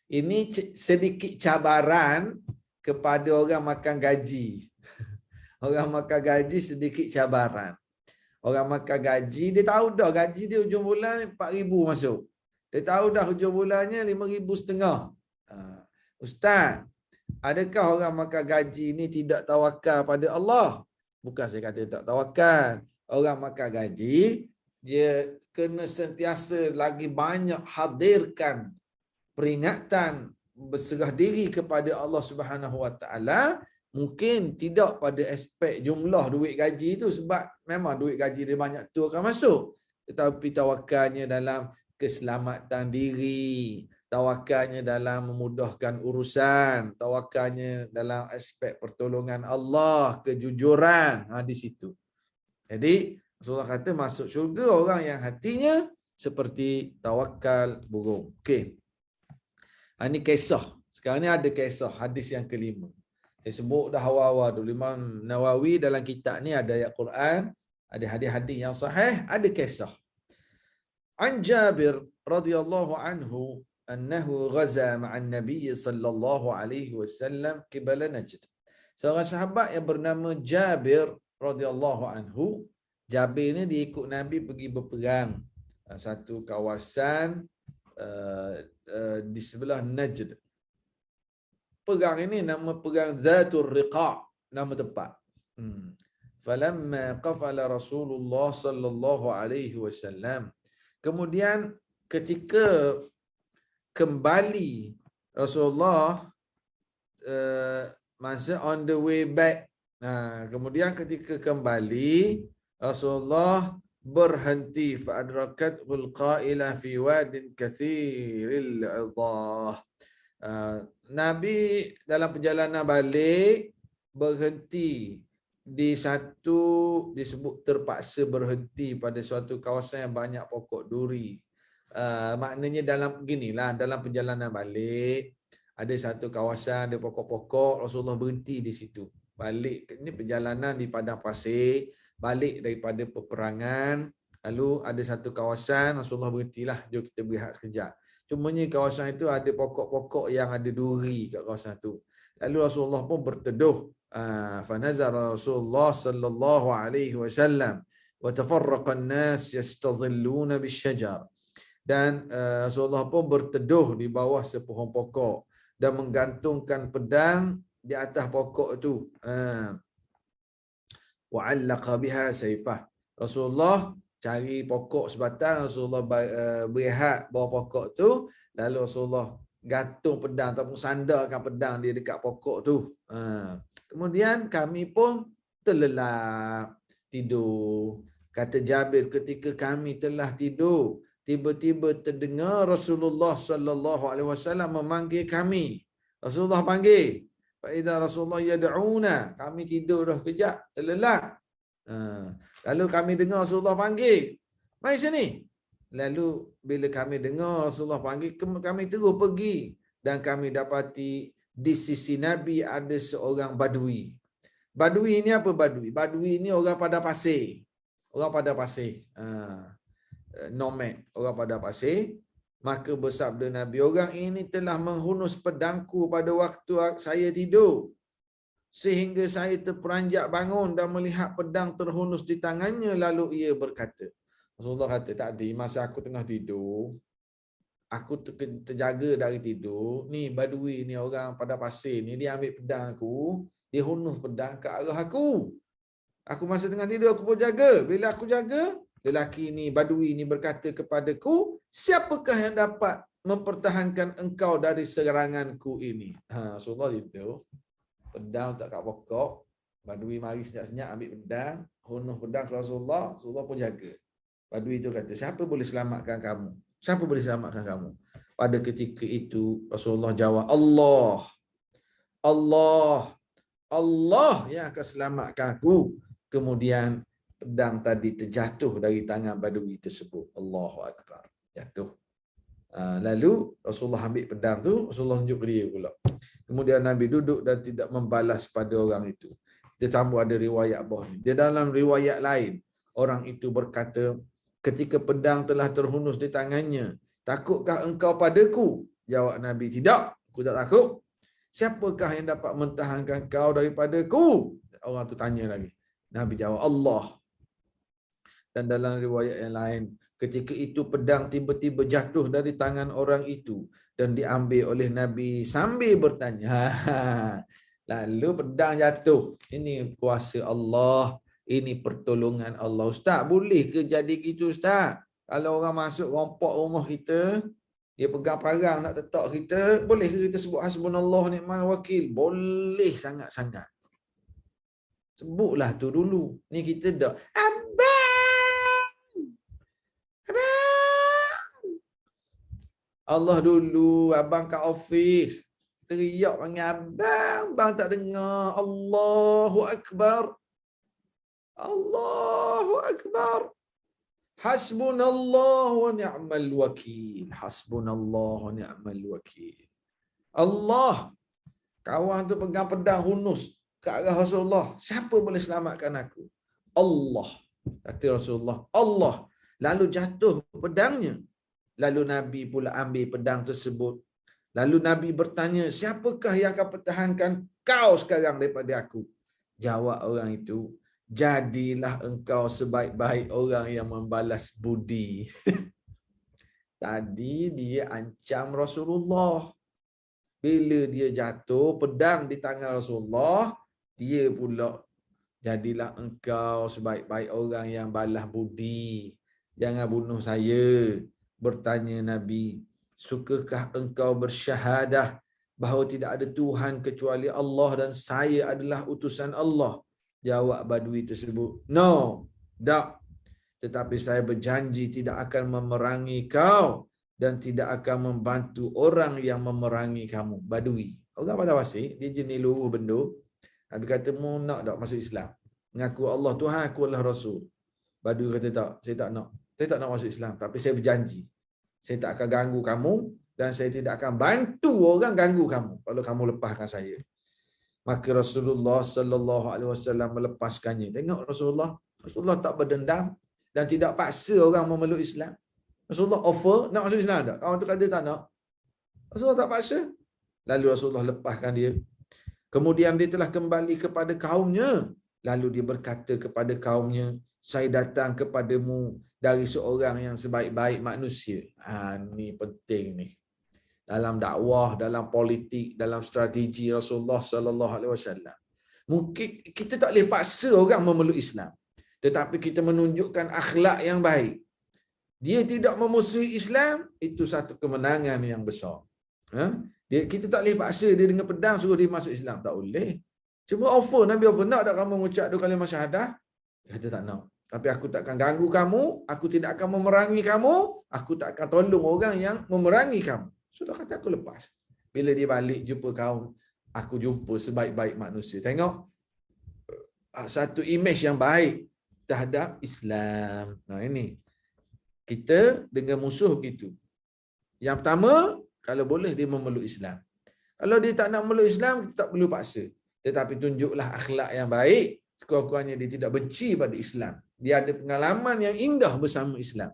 Ini sedikit cabaran kepada orang makan gaji. Orang makan gaji sedikit cabaran. Orang makan gaji, dia tahu dah gaji dia hujung bulan 4,000 masuk. Dia tahu dah hujung bulannya 5,500. Ustaz, adakah orang makan gaji ni tidak tawakal pada Allah? Bukan saya kata tak tawakal. Orang makan gaji, dia kena sentiasa lagi banyak hadirkan peringatan berserah diri kepada Allah Subhanahu Wa Taala. Mungkin tidak pada aspek jumlah duit gaji tu, sebab memang duit gaji dia banyak tu akan masuk. Tetapi tawakalnya dalam keselamatan diri, tawakalnya dalam memudahkan urusan, tawakalnya dalam aspek pertolongan Allah, kejujuran, di situ. Jadi Rasulullah kata masuk syurga orang yang hatinya seperti tawakal burung. Okey. Ini kisah. Sekarang ni ada kisah hadis yang kelima. Saya sebut dah awal-awal dulu. Imam Nawawi dalam kitab ni ada ayat Quran, ada hadis-hadis yang sahih, ada kisah. An Jabir radhiyallahu anhu annahu ghaza ma'an Nabi sallallahu alaihi wasallam qibala Najd. Seorang sahabat yang bernama Jabir radhiyallahu anhu, Jabir ni dia ikut Nabi pergi berperang satu kawasan di sebelah Najd. Perang ini nama perang Zatul Riqa', nama tempat. Falamma qafala Rasulullah sallallahu alaihi wasallam. Kemudian ketika kembali Rasulullah masa on the way back. Kemudian ketika kembali Rasulullah berhenti fa'adrakatul qailah fi wadin kathiril 'idah. Nabi dalam perjalanan balik berhenti di satu, disebut terpaksa berhenti pada suatu kawasan yang banyak pokok duri. Maknanya dalam beginilah, dalam perjalanan balik ada satu kawasan ada pokok-pokok, Rasulullah berhenti di situ. Balik ini perjalanan di padang pasir, balik daripada peperangan, lalu ada satu kawasan Rasulullah berhentilah, jom kita berehat sekejap. Cumanya kawasan itu ada pokok-pokok yang ada duri kat kawasan itu. Lalu Rasulullah pun berteduh. Fanazara Rasulullah sallallahu alaihi wasallam wa tafarraqa an-nas yastazilluna bisyajar. Dan Rasulullah pun berteduh di bawah sepohon pokok dan menggantungkan pedang di atas pokok itu. Wa 'allaqa biha sayfah. Rasulullah cari pokok sebatang, Rasulullah berehat bawah pokok tu, lalu Rasulullah gantung pedang ataupun sandarkan pedang dia dekat pokok tu. Kemudian kami pun terlelap tidur. Kata Jabir, ketika kami telah tidur, tiba-tiba terdengar Rasulullah sallallahu alaihi wasallam memanggil kami. Rasulullah panggil. Fa idza Rasulullah yad'una, kami tidur dah kejap, terlelap. Lalu kami dengar Rasulullah panggil, "Mai sini." Lalu bila kami dengar Rasulullah panggil, kami terus pergi dan kami dapati di sisi Nabi ada seorang badui. Badui ini apa badui? Badui ini orang pada pasir. Orang pada pasir. Nomad, orang pada pasir. Maka bersabda Nabi, orang ini telah menghunus pedangku pada waktu saya tidur. Sehingga saya terperanjat bangun dan melihat pedang terhunus di tangannya. Lalu ia berkata, Rasulullah kata, tadi masa aku tengah tidur, aku terjaga dari tidur, ni badui ni orang pada pasir ni, dia ambil pedang aku, dia hunus pedang ke arah aku. Aku masa tengah tidur, aku pun jaga. Bila aku jaga, lelaki ni, badui ni berkata kepadaku, siapakah yang dapat mempertahankan engkau dari seranganku ini? Rasulullah tidur, pedang tak kat pokok, badui mari senyap-senyap ambil pedang, hunus pedang ke Rasulullah, Rasulullah pun jaga. Badui itu kata, siapa boleh selamatkan kamu? Siapa boleh selamatkan kamu? Pada ketika itu Rasulullah jawab, Allah. Allah. Allah yang akan selamatkan aku. Kemudian pedang tadi terjatuh dari tangan badui tersebut. Allahu Akbar. Jatuh. Lalu Rasulullah ambil pedang tu, Rasulullah tunjuk ke dia pula. Kemudian Nabi duduk dan tidak membalas pada orang itu. Kita sambung ada riwayat bawah ni. Dia dalam riwayat lain, orang itu berkata, ketika pedang telah terhunus di tangannya, takutkah engkau padaku? Jawab Nabi, tidak, aku tak takut. Siapakah yang dapat mentahankan kau daripadaku? Orang tu tanya lagi. Nabi jawab, Allah. Dan dalam riwayat yang lain, ketika itu pedang tiba-tiba jatuh dari tangan orang itu dan diambil oleh Nabi sambil bertanya. Lalu pedang jatuh. Ini kuasa Allah. Ini pertolongan Allah. Ustaz, boleh ke jadi gitu Ustaz? Kalau orang masuk rompok rumah kita, dia pegang parang nak tetak kita, boleh ke kita sebut hasbunallah ni'mal wakil? Boleh sangat-sangat. Sebutlah tu dulu. Ni kita dah. Abang! Abang! Allah dulu, abang kat office. Teriak panggil abang. Abang tak dengar. Allahu Akbar. Allahu Akbar. Hasbunallah wa ni'mal wakil. Hasbunallah wa ni'mal wakil. Allah. Kawan tu pegang pedang hunus ke arah Rasulullah. Siapa boleh selamatkan aku? Allah. Kata Rasulullah. Allah. Lalu jatuh pedangnya. Lalu Nabi pula ambil pedang tersebut. Lalu Nabi bertanya, siapakah yang akan pertahankan kau sekarang daripada aku? Jawab orang itu, jadilah engkau sebaik-baik orang yang membalas budi. Tadi dia ancam Rasulullah. Bila dia jatuh pedang di tangan Rasulullah, dia pula, jadilah engkau sebaik-baik orang yang balas budi. Jangan bunuh saya. Bertanya Nabi, sukakah engkau bersyahadah bahawa tidak ada Tuhan kecuali Allah dan saya adalah utusan Allah? Jawab badui tersebut, no, tak. Tetapi saya berjanji tidak akan memerangi kau dan tidak akan membantu orang yang memerangi kamu. Badui. Orang pada pasir, dia jenis luruh benduk. Nabi kata, mu nak tak masuk Islam? Mengaku Allah Tuhan, aku adalah Rasul. Badui kata, tak, saya tak nak. Saya tak nak masuk Islam. Tapi saya berjanji, saya tak akan ganggu kamu dan saya tidak akan bantu orang ganggu kamu kalau kamu lepaskan saya. Maka Rasulullah sallallahu alaihi wasallam melepaskannya. Tengok Rasulullah tak berdendam dan tidak paksa orang memeluk Islam. Rasulullah offer nak masuk Islam tak? Kawan tu kata tak nak. Rasulullah tak paksa. Lalu Rasulullah lepaskan dia. Kemudian dia telah kembali kepada kaumnya. Lalu dia berkata kepada kaumnya, saya datang kepadamu dari seorang yang sebaik-baik manusia. Ni penting ni. Dalam dakwah, dalam politik, dalam strategi Rasulullah sallallahu alaihi wasallam. Mungkin kita tak boleh paksa orang memeluk Islam, tetapi kita menunjukkan akhlak yang baik. Dia tidak memusuhi Islam, itu satu kemenangan yang besar. Kita tak boleh paksa dia dengan pedang suruh dia masuk Islam, tak boleh. Cuma offer, Nabi offer, nak tak kamu mengucap 2 kalimah syahadah? Dia kata tak nak. Tapi aku tak akan ganggu kamu, aku tidak akan memerangi kamu, aku tak akan tolong orang yang memerangi kamu. Sudah kata aku lepas. Bila dia balik jumpa kaum, aku jumpa sebaik-baik manusia. Tengok satu imej yang baik terhadap Islam. Nah ini. Kita dengan musuh begitu. Yang pertama, kalau boleh dia memeluk Islam. Kalau dia tak nak meluk Islam, kita tak perlu paksa. Tetapi tunjuklah akhlak yang baik. Sekurang-kurangnya dia tidak benci pada Islam. Dia ada pengalaman yang indah bersama Islam.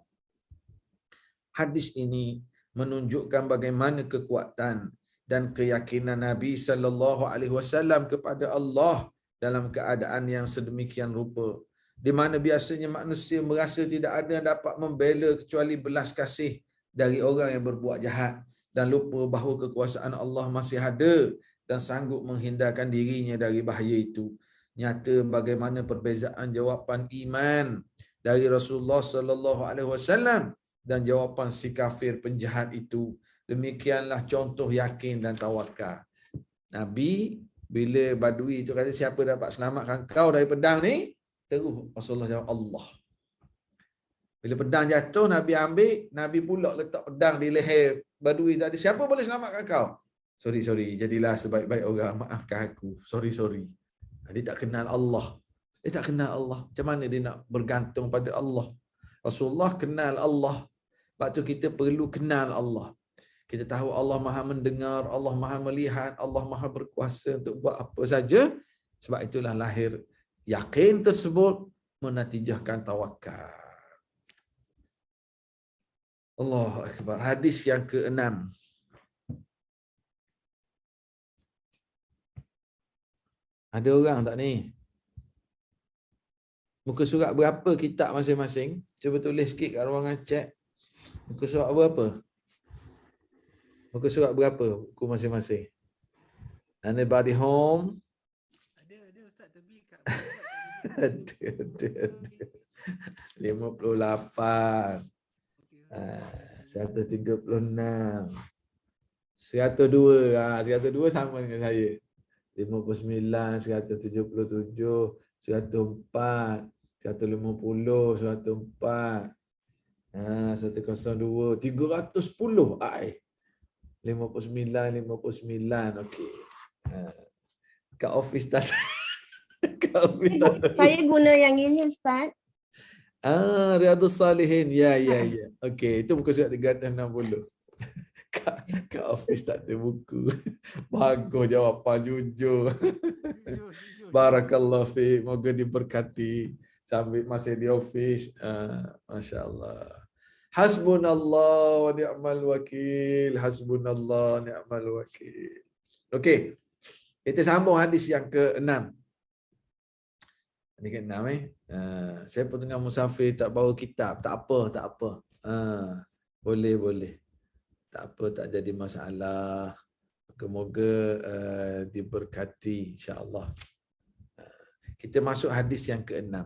Hadis ini menunjukkan bagaimana kekuatan dan keyakinan Nabi sallallahu alaihi wasallam kepada Allah dalam keadaan yang sedemikian rupa, di mana biasanya manusia merasa tidak ada yang dapat membela kecuali belas kasih dari orang yang berbuat jahat dan lupa bahawa kekuasaan Allah masih ada dan sanggup menghindarkan dirinya dari bahaya itu. Nyata bagaimana perbezaan jawapan iman dari Rasulullah sallallahu alaihi wasallam dan jawapan si kafir penjahat itu. Demikianlah contoh yakin dan tawakal. Nabi bila badui itu kata, siapa dapat selamatkan kau dari pedang ni? Terus Rasulullah jawab, Allah. Bila pedang jatuh, Nabi ambil, Nabi pula letak pedang di leher badui tadi. Siapa boleh selamatkan kau? Sorry, jadilah sebaik-baik orang, maafkan aku. Sorry. Dia tak kenal Allah. Dia tak kenal Allah. Macam mana dia nak bergantung pada Allah? Rasulullah kenal Allah. Sebab tu kita perlu kenal Allah. Kita tahu Allah Maha mendengar, Allah Maha melihat, Allah Maha berkuasa untuk buat apa saja. Sebab itulah lahir yakin tersebut menatijahkan tawakal. Allahu Akbar. Hadis yang ke-6. Ada orang tak ni? Muka surat berapa kitab masing-masing? Cuba tulis sikit kat ruangan chat. Muka surat berapa? Muka surat berapa buku masing-masing? Anybody home? Ada Ustaz, tapi kat Ada. 58. 136. 102. 102 sama dengan saya. 59, 177, 104, 150, 104. 102, 310. 59. Okey. Kat office tak ada. Kat office tak ada. Saya guna yang ini Ustaz. Riyadhus Salihin. Ya. Okey, itu muka surat 360. Kat office tak ada buku. Bagus jawapan, jujur. Barakallahu fiik. Moga diberkati sambil masih di office. Masya-Allah. Hasbunallah wa ni'mal wakil. Hasbunallah wa ni'mal wakil. Okey. Kita sambung hadis yang ke-6. Ini ke-6 saya pun tengah musafir tak bawa kitab. Tak apa. Boleh. Tak apa, tak jadi masalah. Moga-moga diberkati insya-Allah. Kita masuk hadis yang ke-6.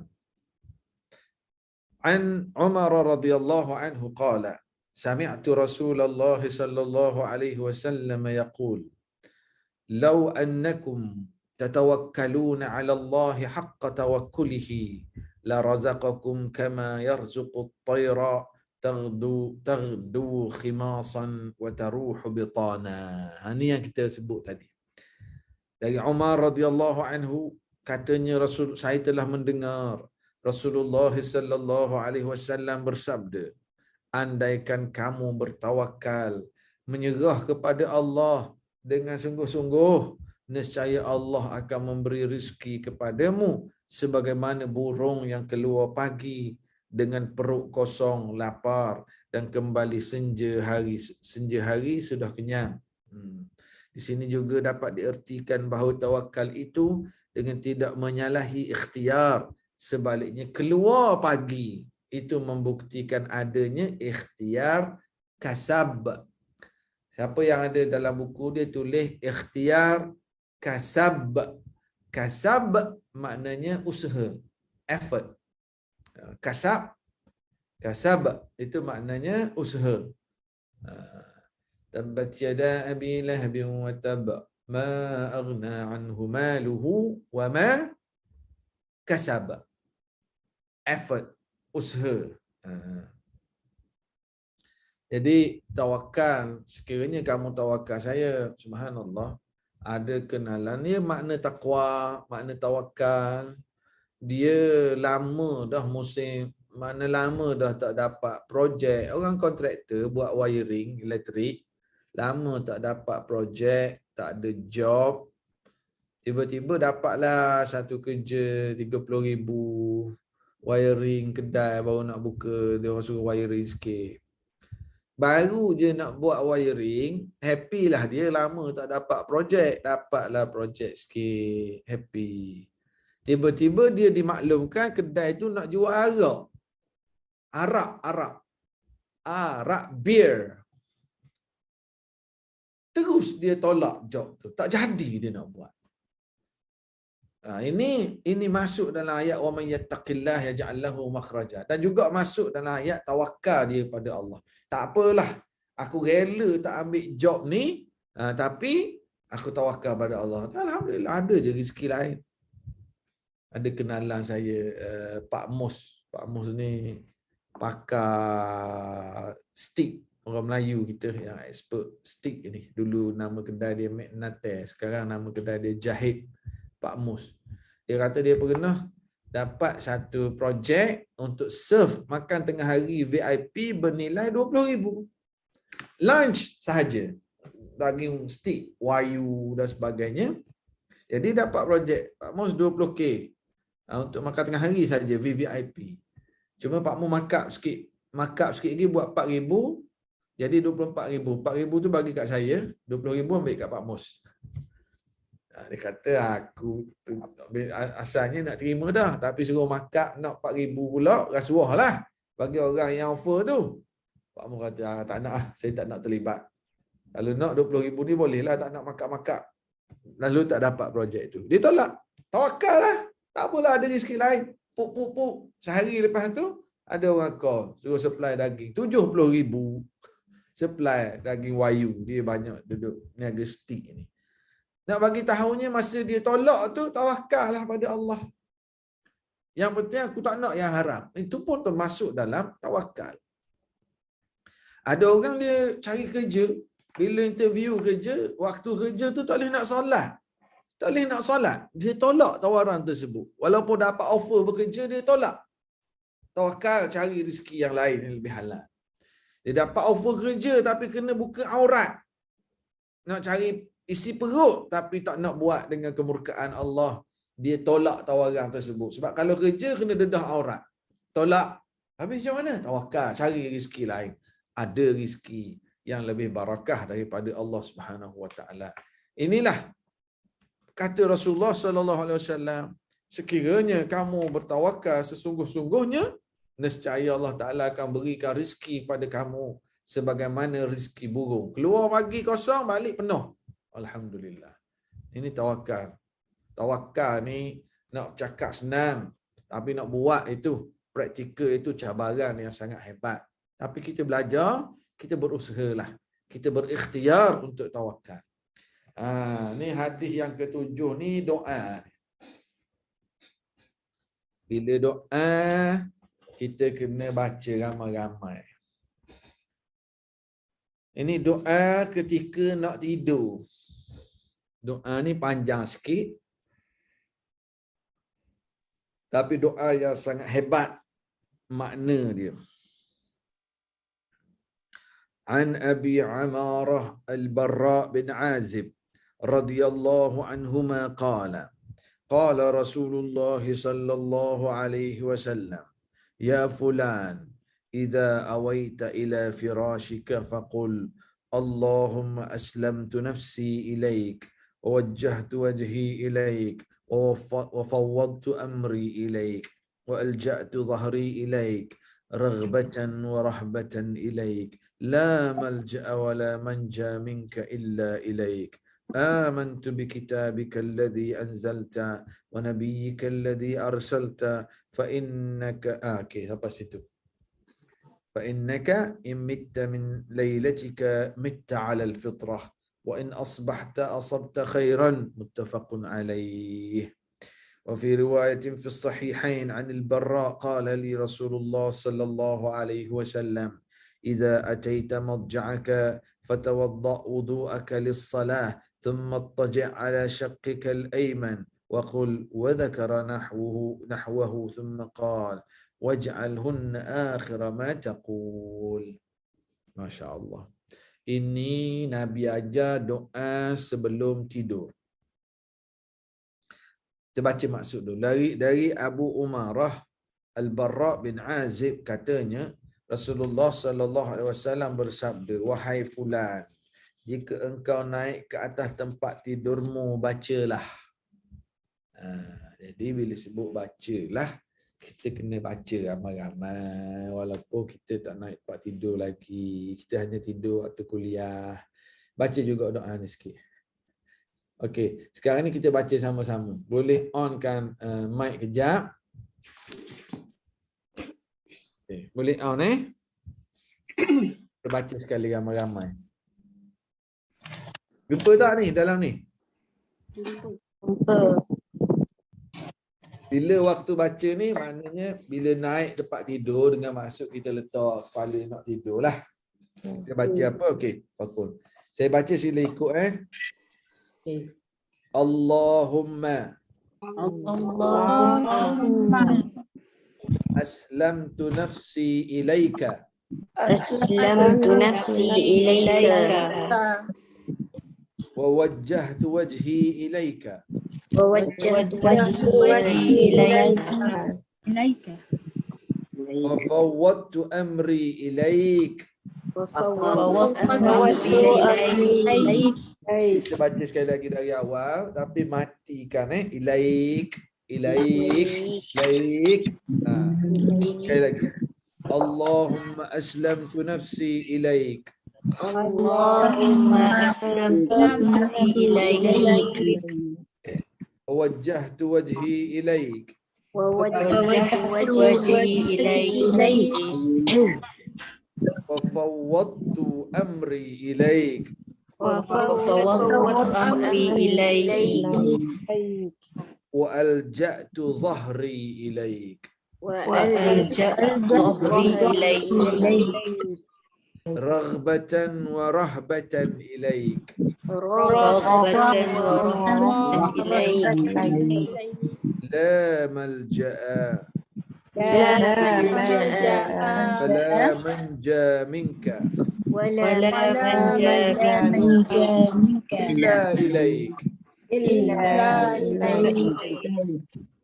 An Umar radhiyallahu anhu qala sami'tu Rasulullah sallallahu alaihi wasallam yaqul law annakum tatawakkaluna 'ala Allah haqqa tawakkulihi la razaqakum kama yarzuqu at-tayra taghdu khimasan wa taruhu bitana. Ini yang kita sebut tadi. Dari Umar radhiyallahu anhu katanya, saya telah mendengar Rasulullah sallallahu alaihi wasallam bersabda, andaikan kamu bertawakal, menyerah kepada Allah dengan sungguh-sungguh, nescaya Allah akan memberi rezeki kepadamu sebagaimana burung yang keluar pagi dengan perut kosong, lapar dan kembali senja hari sudah kenyang. Di sini juga dapat diertikan bahawa tawakal itu dengan tidak menyalahi ikhtiar. Sebaliknya keluar pagi itu membuktikan adanya ikhtiar kasab. Siapa yang ada dalam buku dia tulis ikhtiar kasab. Kasab maknanya usaha, effort. Kasab itu maknanya usaha. Tabbat yada abi lahabin wa tab ma aghna anhu maluhu wa ma kasab. Effort, usaha. Jadi tawakal, sekiranya kamu tawakal, saya subhanallah ada kenalan dia makna takwa, makna tawakal. Dia lama dah musim, mana lama dah tak dapat projek. Orang kontraktor buat wiring elektrik, lama tak dapat projek, tak ada job, tiba-tiba dapatlah satu kerja 30,000 wiring kedai baru nak buka, dia orang suruh wiring sikit. Baru je nak buat wiring, happy lah dia, lama tak dapat projek, dapatlah projek sikit, happy. Tiba-tiba dia dimaklumkan kedai tu nak jual arak, beer. Terus dia tolak job tu, tak jadi dia nak buat. Ini masuk dalam ayat wa may yattaqillah yaj'al lahu makhraja, dan juga masuk dalam ayat tawakal dia pada Allah. Tak apalah, aku rela tak ambil job ni, tapi aku tawakal pada Allah. Alhamdulillah ada je rezeki lain. Ada kenalan saya Pak Mus. Pak Mus ni pakar stick, orang Melayu kita yang expert stick ni. Dulu nama kedai dia Magnate, sekarang nama kedai dia Jahid. Pak Mus. Dia kata dia pernah dapat satu projek untuk serve makan tengah hari VIP bernilai 20,000. Lunch sahaja. Daging stick, wayu dan sebagainya. Jadi dapat projek Pak Mus 20k untuk makan tengah hari saja VVIP. Cuma Pak Mus markup sikit lagi buat 4,000. Jadi 24,000. 4,000 tu bagi kat saya, 20,000 ambil kat Pak Mus. Dia kata aku asalnya nak terima dah, tapi suruh markup nak 4,000 pula, rasuah lah bagi orang yang offer tu. Pak Mus kata tak nak, saya tak nak terlibat. Kalau nak 20,000 ni boleh lah, tak nak markup. Lalu tak dapat projek tu. Dia tolak. Tawakal lah. Tak apalah, ada rezeki lain. Puk. Sehari lepas tu ada orang call, suruh supply daging 70,000. Supply daging wayu. Dia banyak duduk niaga stick ni. Nak bagi tahunya masa dia tolak tu, tawakal lah pada Allah. Yang penting aku tak nak yang haram. Itu pun termasuk dalam tawakal. Ada orang dia cari kerja, bila interview kerja, waktu kerja tu tak boleh nak solat. Tak boleh nak solat. Dia tolak tawaran tersebut. Walaupun dapat offer bekerja, dia tolak. Tawakal, cari rezeki yang lain yang lebih halal. Dia dapat offer kerja tapi kena buka aurat. Nak cari isi perut tapi tak nak buat dengan kemurkaan Allah. Dia tolak tawaran tersebut. Sebab kalau kerja kena dedah aurat. Tolak. Habis macam mana? Tawakal, cari rezeki lain. Ada rezeki yang lebih barakah daripada Allah Subhanahu Wa Taala. Inilah kata Rasulullah sallallahu alaihi wasallam, sekiranya kamu bertawakal sesungguh-sungguhnya, nescaya Allah Taala akan berikan rezeki pada kamu sebagaimana rezeki burung. Keluar pagi kosong, balik penuh. Alhamdulillah. Ini tawakal. Tawakal ni nak cakap senang, tapi nak buat itu, praktikal itu cabaran yang sangat hebat. Tapi kita belajar, kita berusahalah. Kita berikhtiar untuk tawakal. Ni hadis yang ketujuh ni doa. Bila doa, kita kena baca ramai-ramai. Ini doa ketika nak tidur. Doa ni panjang sikit. Tapi doa yang sangat hebat makna dia. An Abi Amarah Al-Barra bin Azib radhiyallahu anhuma qala qala Rasulullah sallallahu alaihi wasallam ya fulan idza awaita ila firashika faqul Allahumma aslamtu nafsi ilaik wa wajjahtu wajhi ilaik wa fawwadtu amri ilaik wa alja'tu dhahri ilaik raghbatan wa rahbatan ilaik la malja'a wa la manja minka illa ilaik آمنت بكتابك الذي أنزلت ونبيك الذي أرسلت فإنك فإنك إن مت من ليلتك مت على الفطرة وإن أصبحت أصبت خيرا متفق عليه. وفي رواية في الصحيحين عن البراء قال لي رسول الله صلى الله عليه وسلم إذا أتيت مضجعك فتوضأ وضوءك للصلاة ثم اضطجع على شقك الأيمن وقل وذكر نحوه ثم قال واجعلهن آخر ما تقول. ما شاء الله. Ini Nabi ajar doa sebelum tidur. Kita baca maksud dulu. Dari Abu Umarah Al-Barra bin Azib katanya, Rasulullah sallallahu alaihi wasallam bersabda, wahai fulan, jika engkau naik ke atas tempat tidurmu, bacalah. Jadi bila sebut bacalah, kita kena baca ramai-ramai walaupun kita tak naik tempat tidur lagi, kita hanya tidur waktu kuliah. Baca juga doa ni sikit. Okey, sekarang ni kita baca sama-sama. Boleh onkan mic kejap. Okay. Boleh on kita baca sekali ramai-ramai. Jumpa tak ni dalam ni? Jumpa. Bila waktu baca ni maknanya bila naik tempat tidur dengan maksud kita letak kepala nak tidur lah. Kita baca apa? Okey, apa? Saya baca sila ikut Allahumma aslamtu nafsi ilaika Aslamtu nafsi ilaika wa wajjahtu wajhi ilaika ووجهت وجهي إليك wa fawwadtu amri ilaik. وفوضت أمري إليك. Kita baca sekali lagi dari awal tapi matikan ilaik. Sekali lagi. Allahumma aslamtu nafsi ilaik اللهم أسلمت نفسي إليك ووجهت وجهي إليك ووجهت وجهي إليك وفوضت أمري إليك وفوضت أمري إليك وألجأت ظهري إليك وألجأت ظهري إليك رغبة ورهبة إليك رغبة ورهبة إليك لا ملجأ لا ملجأ فلا منجى منك ولا منجا منك إلا إليك إلا إليك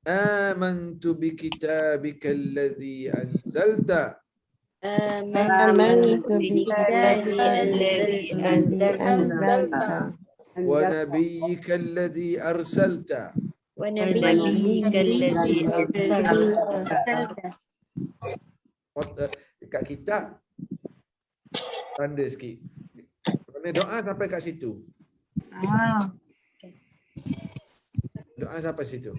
آمنت بكتابك الذي أنزلت آمنت بكتابك الذي أنزلت ونبيك الذي أرسلت ونبيك الذي أرسلت. Dekat kitab tanda sikit. Kerana doa sampai kat situ. Doa sampai situ.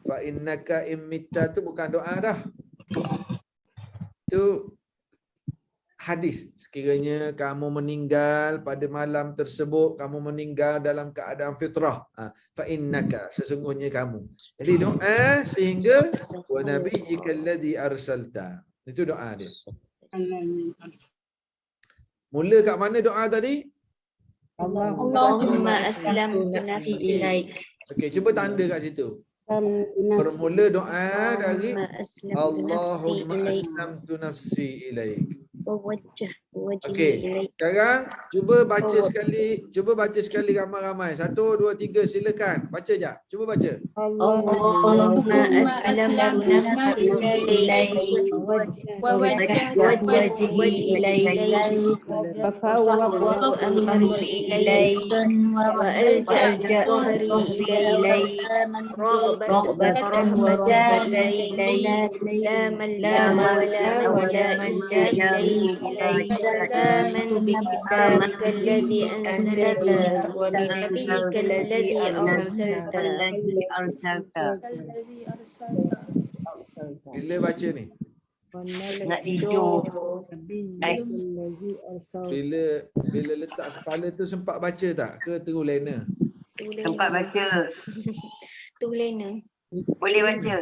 Fa innaka immitta tu bukan doa dah. Itu hadis. Sekiranya kamu meninggal pada malam tersebut, kamu meninggal dalam keadaan fitrah. Fa innaka, sesungguhnya kamu. Jadi doa sehingga wa nabiyyika alladhi arsalta. Itu doa dia. Mula kat mana doa tadi? Allahumma aslamtu nafsi ilaik. Okey, cuba tanda kat situ. Bermula doa dari Allahumma aslamtu nafsi ilaik. Okey, sekarang cuba baca sekali ramai-ramai. 1, 2, 3 silakan. Baca je. Cuba baca. Allahumma aslamtu nafsi ilaik wa wajhi ilaik wa fawwadtu amri ilaik wa alja'tu ilaik raghbatan wa rahbatan ilaik la malja wa la manja ilaik آمنت بكتابك الذي أنزلت وبنبيك الذي أرسلت. Bila baca ni? Nak tidur. Bila letak kepala tu sempat baca tak? Ke terus lena? Sempat baca. Tu lena. Boleh baca.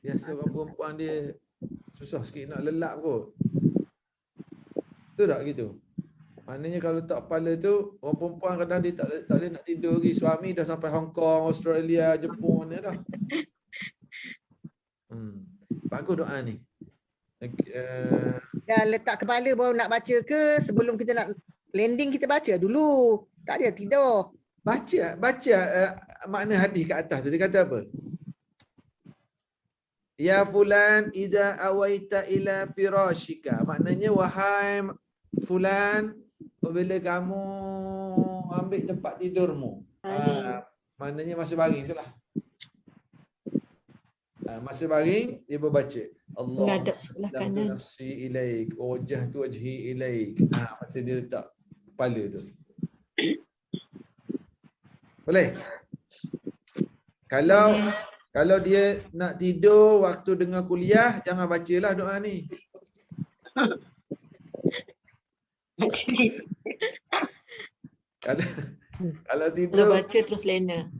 Biasa orang perempuan dia susah sikit nak lelap kot. Betul tak gitu? Maknanya kalau tak kepala tu, orang perempuan kadang dia tak boleh nak tidur lagi. Suami dah sampai Hong Kong, Australia, Jepun mana dah. Bagus doa ni. Dah letak kepala baru nak baca ke sebelum kita nak landing kita baca dulu. Tak ada tidur. Baca makna hadis kat atas tu dia kata apa? Ya fulan idza awaita ila firashika. Maknanya wahai fulan apabila kamu ambil tempat tidurmu. Maknanya masa baring itulah. Masa baring dia berbaca Allah Menghadap sebelah kanan. nafsi ilaik wajhtu wajhi ilaik. Masa dia letak kepala tu. Boleh? Kalau dia nak tidur waktu dengar kuliah, jangan bacalah doa ni. Kalau tidur, Kalau baca terus lena.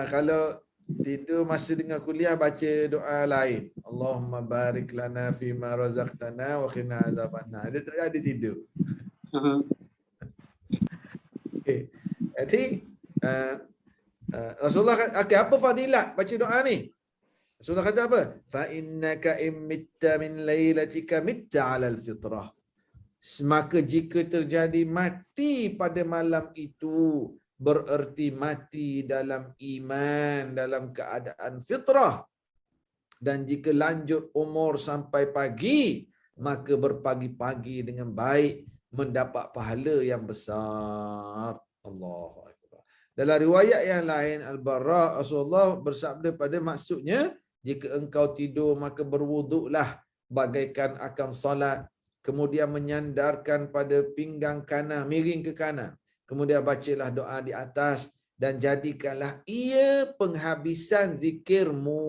kalau tidur masa dengar kuliah, baca doa lain. Allahumma barik lana fima razaqtana wa qina azabannar. Dia tidur. Okay. Jadi Rasulullah apa fadilat baca doa ni? Rasulullah kata apa? Fa innaka imitta min lailatika mitta 'ala al-fitrah. Maka jika terjadi mati pada malam itu, bererti mati dalam iman, dalam keadaan fitrah. Dan jika lanjut umur sampai pagi, maka berpagi-pagi dengan baik, mendapat pahala yang besar. Allahu Akbar. Dalam riwayat yang lain, Al-Bara Rasulullah bersabda pada maksudnya, jika engkau tidur maka berwuduklah bagaikan akan salat, kemudian menyandarkan pada pinggang kanan, miring ke kanan. Kemudian bacalah doa di atas dan jadikanlah ia penghabisan zikirmu.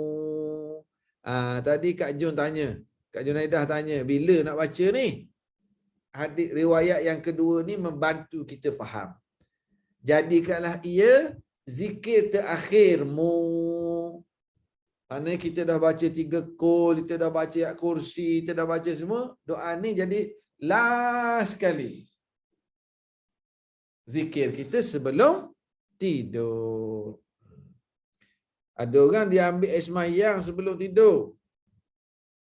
Tadi Kak Jun tanya, Kak Junaidah tanya, bila nak baca ni? Hadis riwayat yang kedua ni membantu kita faham. Jadikanlah ia zikir terakhirmu. Maknanya kita dah baca 3 kul, kita dah baca ayat kursi, kita dah baca semua. Doa ni jadi last kali zikir kita sebelum tidur. Ada orang dia ambil air semayang sebelum tidur.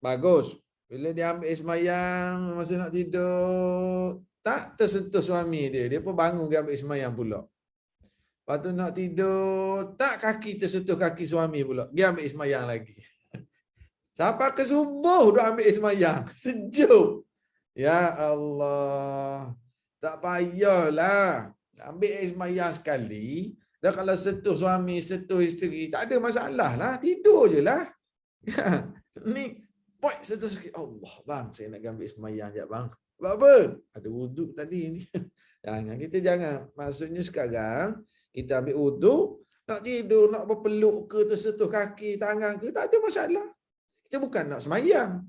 Bagus. Bila dia ambil air semayang masa nak tidur, tak tersentuh suami dia. Dia pun bangun dia ambil air semayang pula. Lepas tu nak tidur, tak kaki tersentuh kaki suami pula. Dia ambil air semayang lagi. Sampai ke subuh dia ambil air semayang. Sejuk. Ya Allah. Tak payahlah. Ambil air semayang sekali. Dan kalau sentuh suami, sentuh isteri, tak ada masalah lah. Tidur je lah. Ni, point sentuh sikit. Allah bang, saya nak ambil semayang sekejap bang. Sebab apa? Ada wuduk tadi ni. Kita jangan. Maksudnya sekarang, kita ambil wuduk, nak tidur, nak berpeluk ke, tersentuh kaki, tangan ke, tak ada masalah. Kita bukan nak semayang.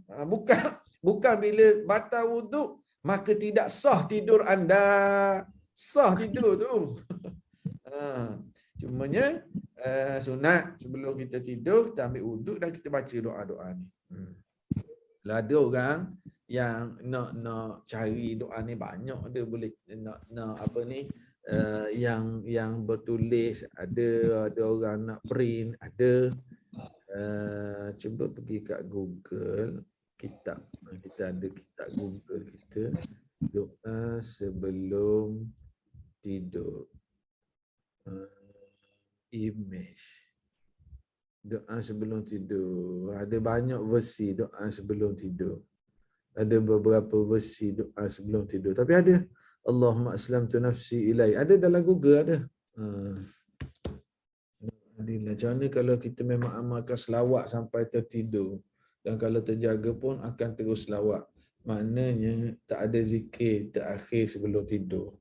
Bukan bila batal wuduk, maka tidak sah tidur anda. Sah tidur tu. Cumanya sunat sebelum kita tidur, kita ambil wuduk dan kita baca doa-doa ni. Ada orang yang nak cari doa ni banyak, ada boleh nak apa ni, yang bertulis, ada orang nak print, ada. Cuba pergi kat Google kitab, kita ada kitab Google kita, doa sebelum tidur, image doa sebelum tidur. Ada banyak versi doa sebelum tidur, ada beberapa versi doa sebelum tidur, tapi ada Allahumma aslamtu nafsi ilai, ada dalam Google ada. Macam mana kalau kita memang amalkan selawat sampai tertidur, dan kalau terjaga pun akan terus selawat, maknanya tak ada zikir terakhir sebelum tidur.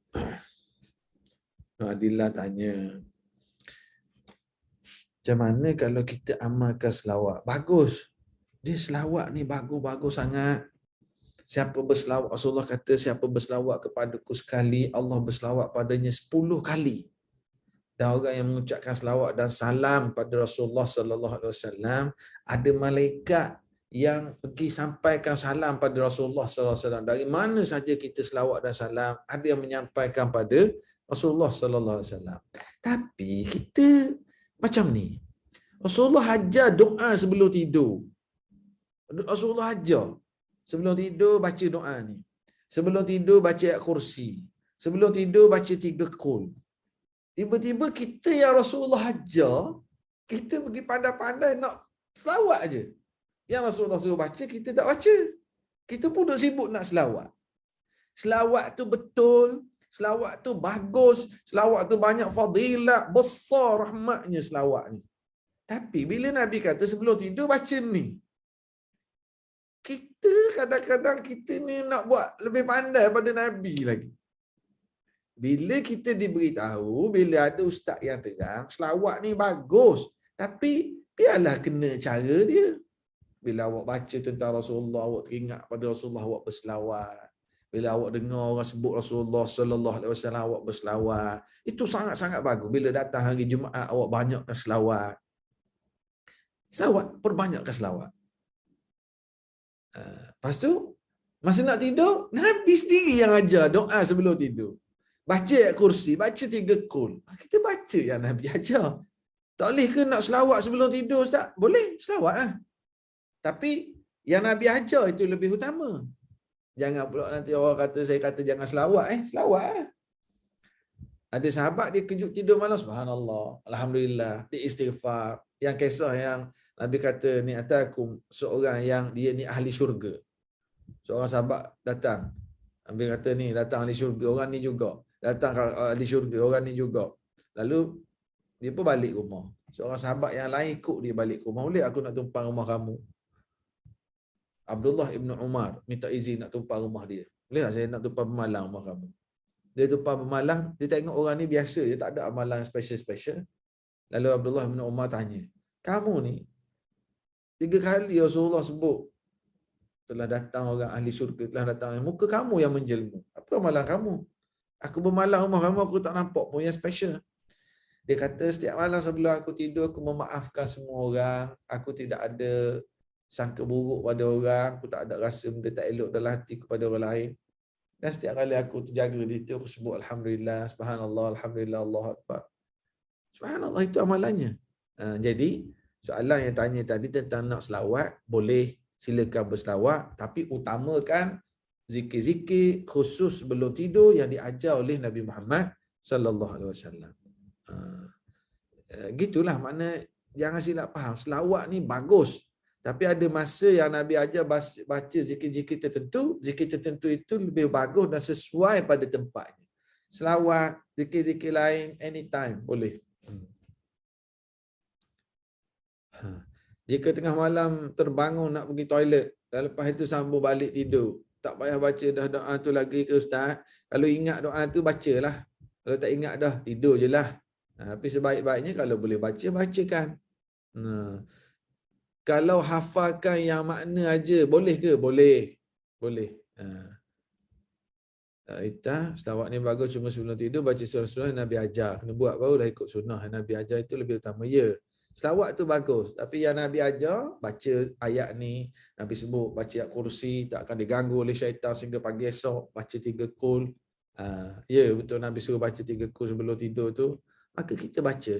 Adillah tanya, macam mana kalau kita amalkan selawat? Bagus. Dia selawat ni bagus-bagus sangat. Siapa berselawat, Rasulullah kata, siapa berselawat kepadaku sekali, Allah berselawat padanya 10 kali. Dan orang yang mengucapkan selawat dan salam pada Rasulullah sallallahu alaihi wasallam, ada malaikat yang pergi sampaikan salam pada Rasulullah sallallahu alaihi wasallam. Dari mana saja kita selawat dan salam, ada yang menyampaikan pada Rasulullah sallallahu alaihi wasallam. Tapi kita macam ni. Rasulullah ajar doa sebelum tidur. Rasulullah ajar. Sebelum tidur baca doa ni. Sebelum tidur baca ayat kursi. Sebelum tidur baca 3 qul. Tiba-tiba kita yang Rasulullah ajar, kita pergi pandai-pandai nak selawat aje. Yang Rasulullah suruh baca, kita tak baca. Kita pun duk sibuk nak selawat. Selawat tu betul, selawat tu bagus, selawat tu banyak fadilat, besar rahmatnya selawat ni. Tapi bila Nabi kata sebelum tidur baca ni, kita kadang-kadang kita ni nak buat lebih pandai pada Nabi lagi. Bila kita diberitahu, bila ada ustaz yang terang, selawat ni bagus. Tapi biarlah kena cara dia. Bila awak baca tentang Rasulullah, awak teringat pada Rasulullah, awak berselawat. Bila awak dengar orang sebut Rasulullah sallallahu alaihi wasallam, awak berselawat. Itu sangat-sangat bagus. Bila datang hari Jumaat, awak banyakkan selawat. Selawat, perbanyakkan selawat. Lepas tu, masa nak tidur, Nabi sendiri yang ajar doa sebelum tidur. Baca ayat kursi, baca 3 qul. Kita baca yang Nabi ajar. Tak boleh ke nak selawat sebelum tidur, Ustaz? Boleh, selawat lah. Tapi yang Nabi ajar itu lebih utama. Jangan pula nanti orang kata, saya kata jangan selawat. Selawat lah. Ada sahabat dia kejut tidur malam, subhanallah, alhamdulillah, dia istighfar. Yang kisah yang Nabi kata, ni atakum, seorang yang dia ni ahli syurga. Seorang sahabat datang. Nabi kata ni, datang ahli syurga, orang ni juga. Datang ahli syurga, orang ni juga. Lalu, dia pun balik rumah. Seorang sahabat yang lain ikut dia balik rumah. Boleh aku nak tumpang rumah kamu? Abdullah ibn Umar minta izin nak tumpang rumah dia. Boleh tak saya nak tumpang bermalam rumah kamu? Dia tumpang bermalam, dia tengok orang ni biasa, dia tak ada amalan special-special. Lalu Abdullah ibn Umar tanya, kamu ni 3 kali Rasulullah sebut telah datang orang ahli syurga, telah datang, muka kamu yang menjelma. Apa amalan kamu? Aku bermalam rumah kamu, aku tak nampak pun yang special. Dia kata, setiap malam sebelum aku tidur, aku memaafkan semua orang. Aku tidak ada sangka buruk pada orang. Aku tak ada rasa benda tak elok dalam hati kepada orang lain. Dan setiap kali aku terjaga di situ, aku sebut Alhamdulillah, Subhanallah, Alhamdulillah, Allahu Akbar. Subhanallah, itu amalannya. Jadi, soalan yang tanya tadi tentang nak selawat, boleh silakan berselawat. Tapi utamakan zikir-zikir khusus sebelum tidur yang diajar oleh Nabi Muhammad sallallahu alaihi wasallam. Gitulah, makna jangan silap faham. Selawat ni bagus. Tapi ada masa yang Nabi ajar baca zikir-zikir tertentu. Zikir tertentu itu lebih bagus dan sesuai pada tempatnya. Selawat, zikir-zikir lain, anytime boleh. Jika tengah malam terbangun nak pergi toilet, dan lepas itu sambung balik tidur, tak payah baca dah doa tu lagi ke Ustaz. Kalau ingat doa tu, bacalah. Kalau tak ingat dah, tidur je lah. Tapi sebaik-baiknya kalau boleh baca, bacakan. Kalau hafalkan yang makna aja, boleh ke? Boleh. Boleh. Ita, selawat ni bagus, cuma sebelum tidur baca surah-surah Nabi ajar. Kena buat barulah ikut sunnah. Nabi ajar itu lebih utama. Ya, selawat tu bagus. Tapi yang Nabi ajar, baca ayat ni, Nabi sebut, baca ayat kursi, tak akan diganggu oleh syaitan sehingga pagi esok. Baca 3 qul. Ya, betul Nabi suruh baca 3 qul sebelum tidur tu. Maka kita baca.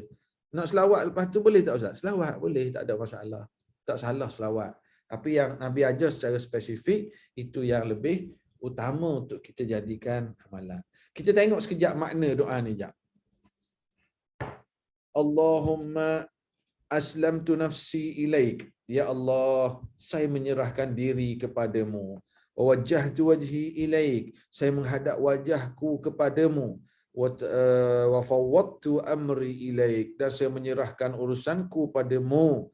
Nak selawat lepas tu boleh tak Ustaz? Selawat boleh, tak ada masalah. Tak salah selawat. Tapi yang Nabi ajar secara spesifik, itu yang lebih utama untuk kita jadikan amalan. Kita tengok sekejap makna doa ni jap. Allahumma aslamtu nafsi ilaik. Ya Allah, saya menyerahkan diri kepadamu. Wa wajjahtu wajhi ilaik. Saya menghadap wajahku kepadamu. Wa fawwadtu amri ilaik. Dan saya menyerahkan urusanku padamu.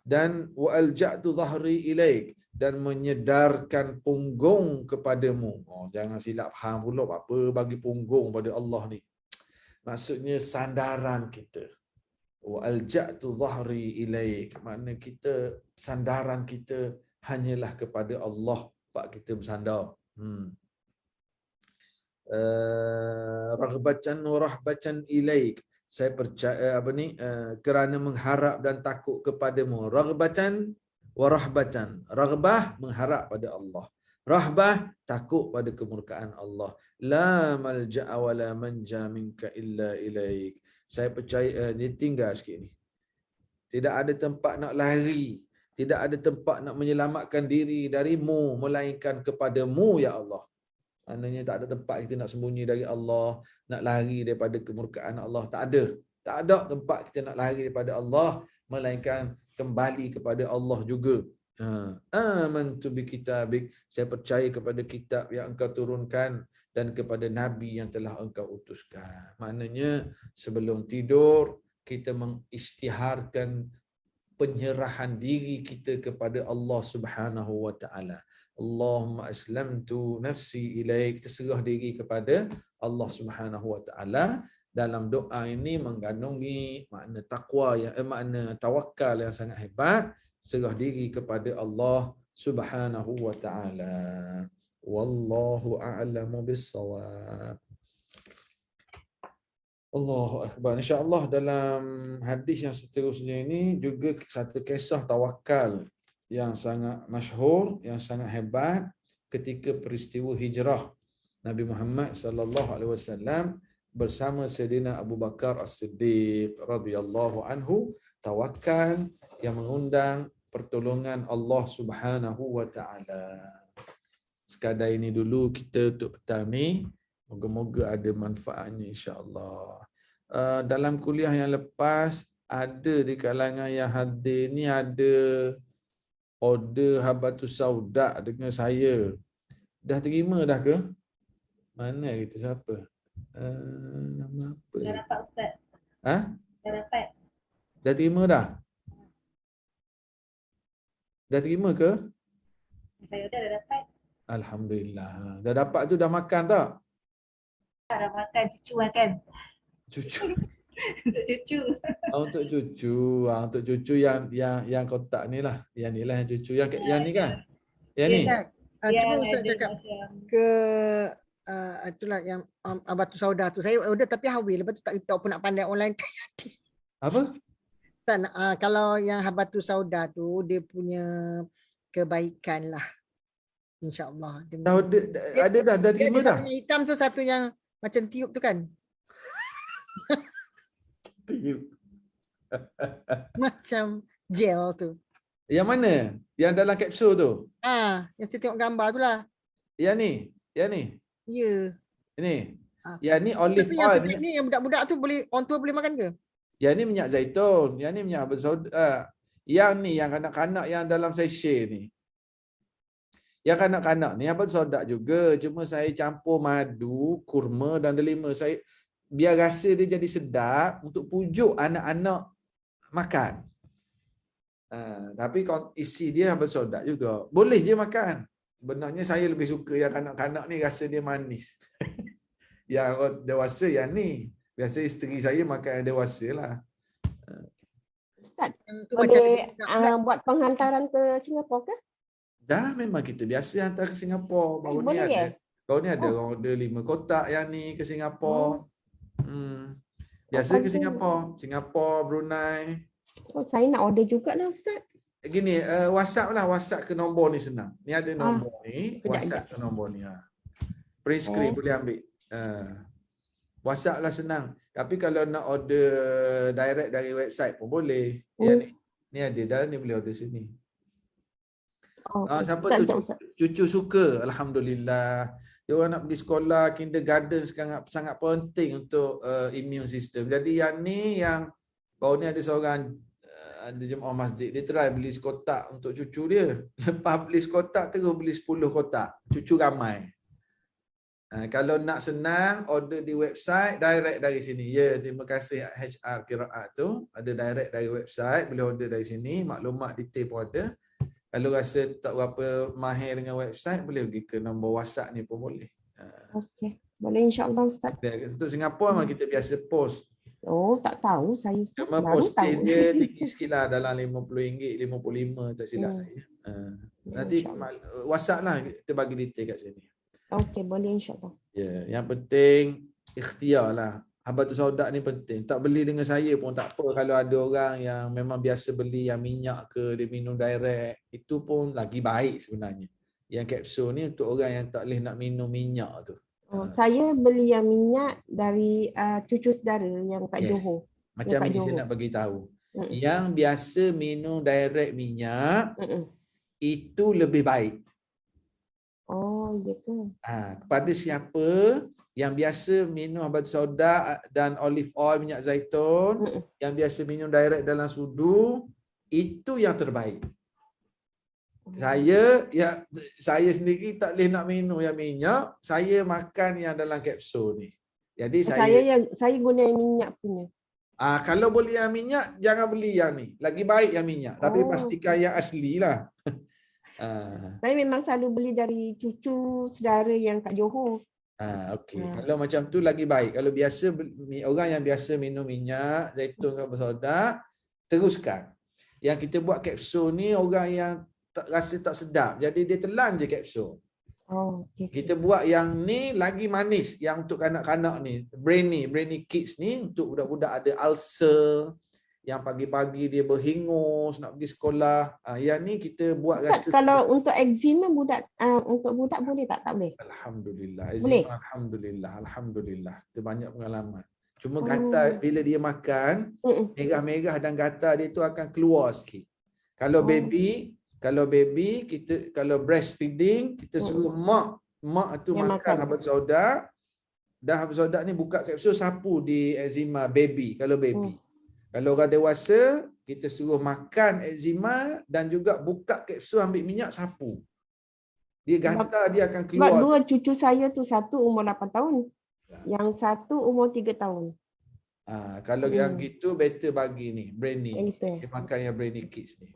Dan wa alja'tu dhahri ilaik. Dan menyedarkan punggung kepadamu. Jangan silap faham pula apa bagi punggung pada Allah ni. Maksudnya sandaran kita. Wa alja'tu dhahri ilaik. Makna kita, sandaran kita hanyalah kepada Allah. Pak kita bersandar. Raghbatan wa rahbatan ilaik. Saya percaya kerana mengharap dan takut kepadamu. Raghbatan wa rahbatan. Raghbah, mengharap pada Allah. Rahbah, takut pada kemurkaan Allah. La malja'a wa la manja minka illa ilaik. Saya percaya, dia tinggal sikit ni. Tidak ada tempat nak lari. Tidak ada tempat nak menyelamatkan diri darimu melainkan kepadamu ya Allah. Maknanya tak ada tempat kita nak sembunyi dari Allah, nak lari daripada kemurkaan Allah. Tak ada. Tak ada tempat kita nak lari daripada Allah melainkan kembali kepada Allah juga. Amantu bi kitabik, saya percaya kepada kitab yang engkau turunkan dan kepada nabi yang telah engkau utuskan. Maknanya sebelum tidur kita mengisytiharkan penyerahan diri kita kepada Allah Subhanahu wa taala. Allahumma aslamtu nafsi ilaik, kita serah diri kepada Allah Subhanahu wa taala. Dalam doa ini mengandungi makna taqwa yang makna tawakal yang sangat hebat, serah diri kepada Allah Subhanahu wa taala. Wallahu a'lamu bis-shawab. Allahu akbar. Insya-Allah dalam hadis yang seterusnya ini juga satu kisah tawakal yang sangat masyhur, yang sangat hebat ketika peristiwa hijrah Nabi Muhammad sallallahu alaihi wasallam bersama Sayyidina Abu Bakar As-Siddiq radhiyallahu anhu, tawakal yang mengundang pertolongan Allah Subhanahu wa taala. Sekadar ini dulu kita untuk petang ni. Moga-moga ada manfaatnya insya-Allah. Dalam kuliah yang lepas ada di kalangan yang hadir ni ada order habatus sauda dengan saya. Dah terima dah ke? Mana kita siapa? Nama apa? Dah dapat Ustaz. Ha? Dah dapat. Dah terima dah? Dah terima ke? Saya dah dapat. Alhamdulillah. Dah dapat tu dah makan tak? Dah makan, cucu makan. Cucu. Untuk cucu. Untuk cucu. Untuk cucu yang kotak ni lah. Yang ni lah yang cucu. Yang ni kan? Yang ni? Ustaz, cuba Ustaz ada cakap macam ke itulah yang Batu Sauda tu. Saya order tapi Hawi. Lepas tu tak tahu apa nak pandai online. Apa? Tak, kalau yang Habatu Sauda tu dia punya kebaikan lah. InsyaAllah. Dah ada dah terima dah. Satu yang hitam tu, satu yang macam tiup tu kan. Macam gel tu. Yang mana? Yang dalam kapsul tu? Yang saya tengok gambar tu lah. Yang ni? Yang ni? Ya. Ini? Yang ni olive Yang oil. sikit ni yang budak-budak tu boleh, orang tua boleh makan ke? Yang ni minyak zaitun. Yang ni minyak bersauda. Yang ni yang kanak-kanak yang dalam sachet ni. Yang kanak-kanak ni apa sodak juga. Cuma saya campur madu, kurma dan delima. Saya biar rasa dia jadi sedap untuk pujuk anak-anak makan. Tapi kalau isi dia apa sodak juga. Boleh je makan. Sebenarnya saya lebih suka yang kanak-kanak ni rasa dia manis. Yang dewasa yang ni. Biasa isteri saya makan yang dewasa lah. Ustaz, Tu macam boleh buat penghantaran ke Singapura ke? Dah memang kita biasa hantar ke Singapura. Baru ni boleh ada. Baru ni ada Oh. orang order 5 kotak yang ni ke Singapura. Biasa ke Singapura. Singapura, Brunei. Oh, saya nak order jugalah Ustaz. Gini, WhatsApp lah. WhatsApp ke nombor ni senang. Ni ada nombor ni. Kejap, WhatsApp ke nombor ni. Print screen boleh ambil. WhatsApp lah senang. Tapi kalau nak order direct dari website pun boleh. Yang ni ada dah, ni boleh order sini. Siapa tu cucu suka, alhamdulillah. Dia orang nak pergi sekolah kindergarten sekarang sangat penting untuk immune system. Jadi yang ni yang baru ni ada seorang ada jemaah masjid, dia try beli sekotak untuk cucu dia. Lepas beli sekotak terus beli 10 kotak. Cucu ramai. Kalau nak senang, order di website, direct dari sini. Ya, terima kasih HR Qiraat tu. Ada direct dari website, boleh order dari sini. Maklumat detail pun ada. Kalau rasa tak berapa mahir dengan website, boleh pergi ke nombor WhatsApp ni pun boleh. Okey, boleh insya-Allah Ustaz. Untuk Singapura memang kita biasa post. Oh, tak tahu saya Ustaz. Cuma Baru postage tahu. dia tinggi sikit lah, dalam RM50, RM55 tak silap saya. Nanti WhatsApp lah kita bagi detail kat sini. Okey, boleh insya-Allah. Ya, yang penting ikhtiar lah. Habatus sauda ni penting. Tak beli dengan saya pun tak apa. Kalau ada orang yang memang biasa beli yang minyak ke, dia minum direct, itu pun lagi baik sebenarnya. Yang kapsul ni untuk orang yang tak boleh nak minum minyak tu. Saya beli yang minyak dari cucu saudara yang kat Johor. Macam Kat ni saya Johor. nak bagi tahu. Yang biasa minum direct minyak itu lebih baik. Oh, gitu. Kepada siapa yang biasa minum habatus sauda dan olive oil, minyak zaitun, yang biasa minum direct dalam sudu, itu yang terbaik. Saya sendiri tak boleh nak minum yang minyak, saya makan yang dalam kapsul ni. Jadi Saya guna yang minyak punya. kalau boleh yang minyak, jangan beli yang ni. Lagi baik yang minyak, tapi pastikan yang asli lah. Saya memang selalu beli dari cucu saudara yang kat Johor. Okey. Kalau macam tu lagi baik. Kalau biasa orang yang biasa minum minyak zaitun habatus sauda, teruskan. Yang kita buat kapsul ni orang yang rasa tak sedap, jadi dia telan je kapsul. Kita buat yang ni lagi manis, yang untuk kanak-kanak ni, brainy kids ni, untuk budak-budak ada ulcer, yang pagi-pagi dia berhingus nak pergi sekolah. Yang ni kita buat rasa. Kalau untuk eczema untuk budak boleh tak? Tak boleh. Alhamdulillah. Boleh. Alhamdulillah. Kita banyak pengalaman. Cuma gatal bila dia makan, merah-merah dan gatal dia tu akan keluar sikit. Kalau baby kita, kalau breastfeeding, kita suruh mak tu makan habatus sauda. Dan habatus sauda ni buka kapsul, sapu di eczema baby kalau baby. Kalau orang dewasa, kita suruh makan eczema dan juga buka kapsul, ambil minyak, sapu. Dia gatal, dia akan keluar. Sebab dua cucu saya tu, satu umur 8 tahun. Yang satu umur 3 tahun. Kalau yang gitu, better bagi ni, brainy. Gitu, Dia makan yang brainy kids ni.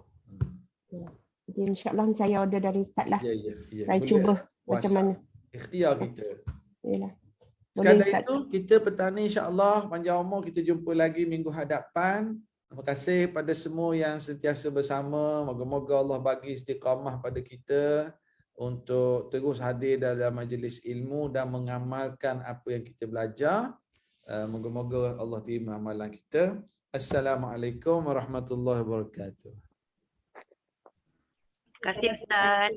Jadi insyaAllah saya order dari Ustaz lah. Ya. Saya cuba macam mana. Ikhtiar kita. Yalah. Sekadar itu, kita petang ni insyaAllah panjang umur, kita jumpa lagi minggu hadapan. Terima kasih pada semua yang sentiasa bersama. Moga-moga Allah bagi istiqamah pada kita untuk terus hadir dalam majlis ilmu dan mengamalkan apa yang kita belajar. Moga-moga Allah terima amalan kita. Assalamualaikum warahmatullahi wabarakatuh. Terima kasih Ustaz.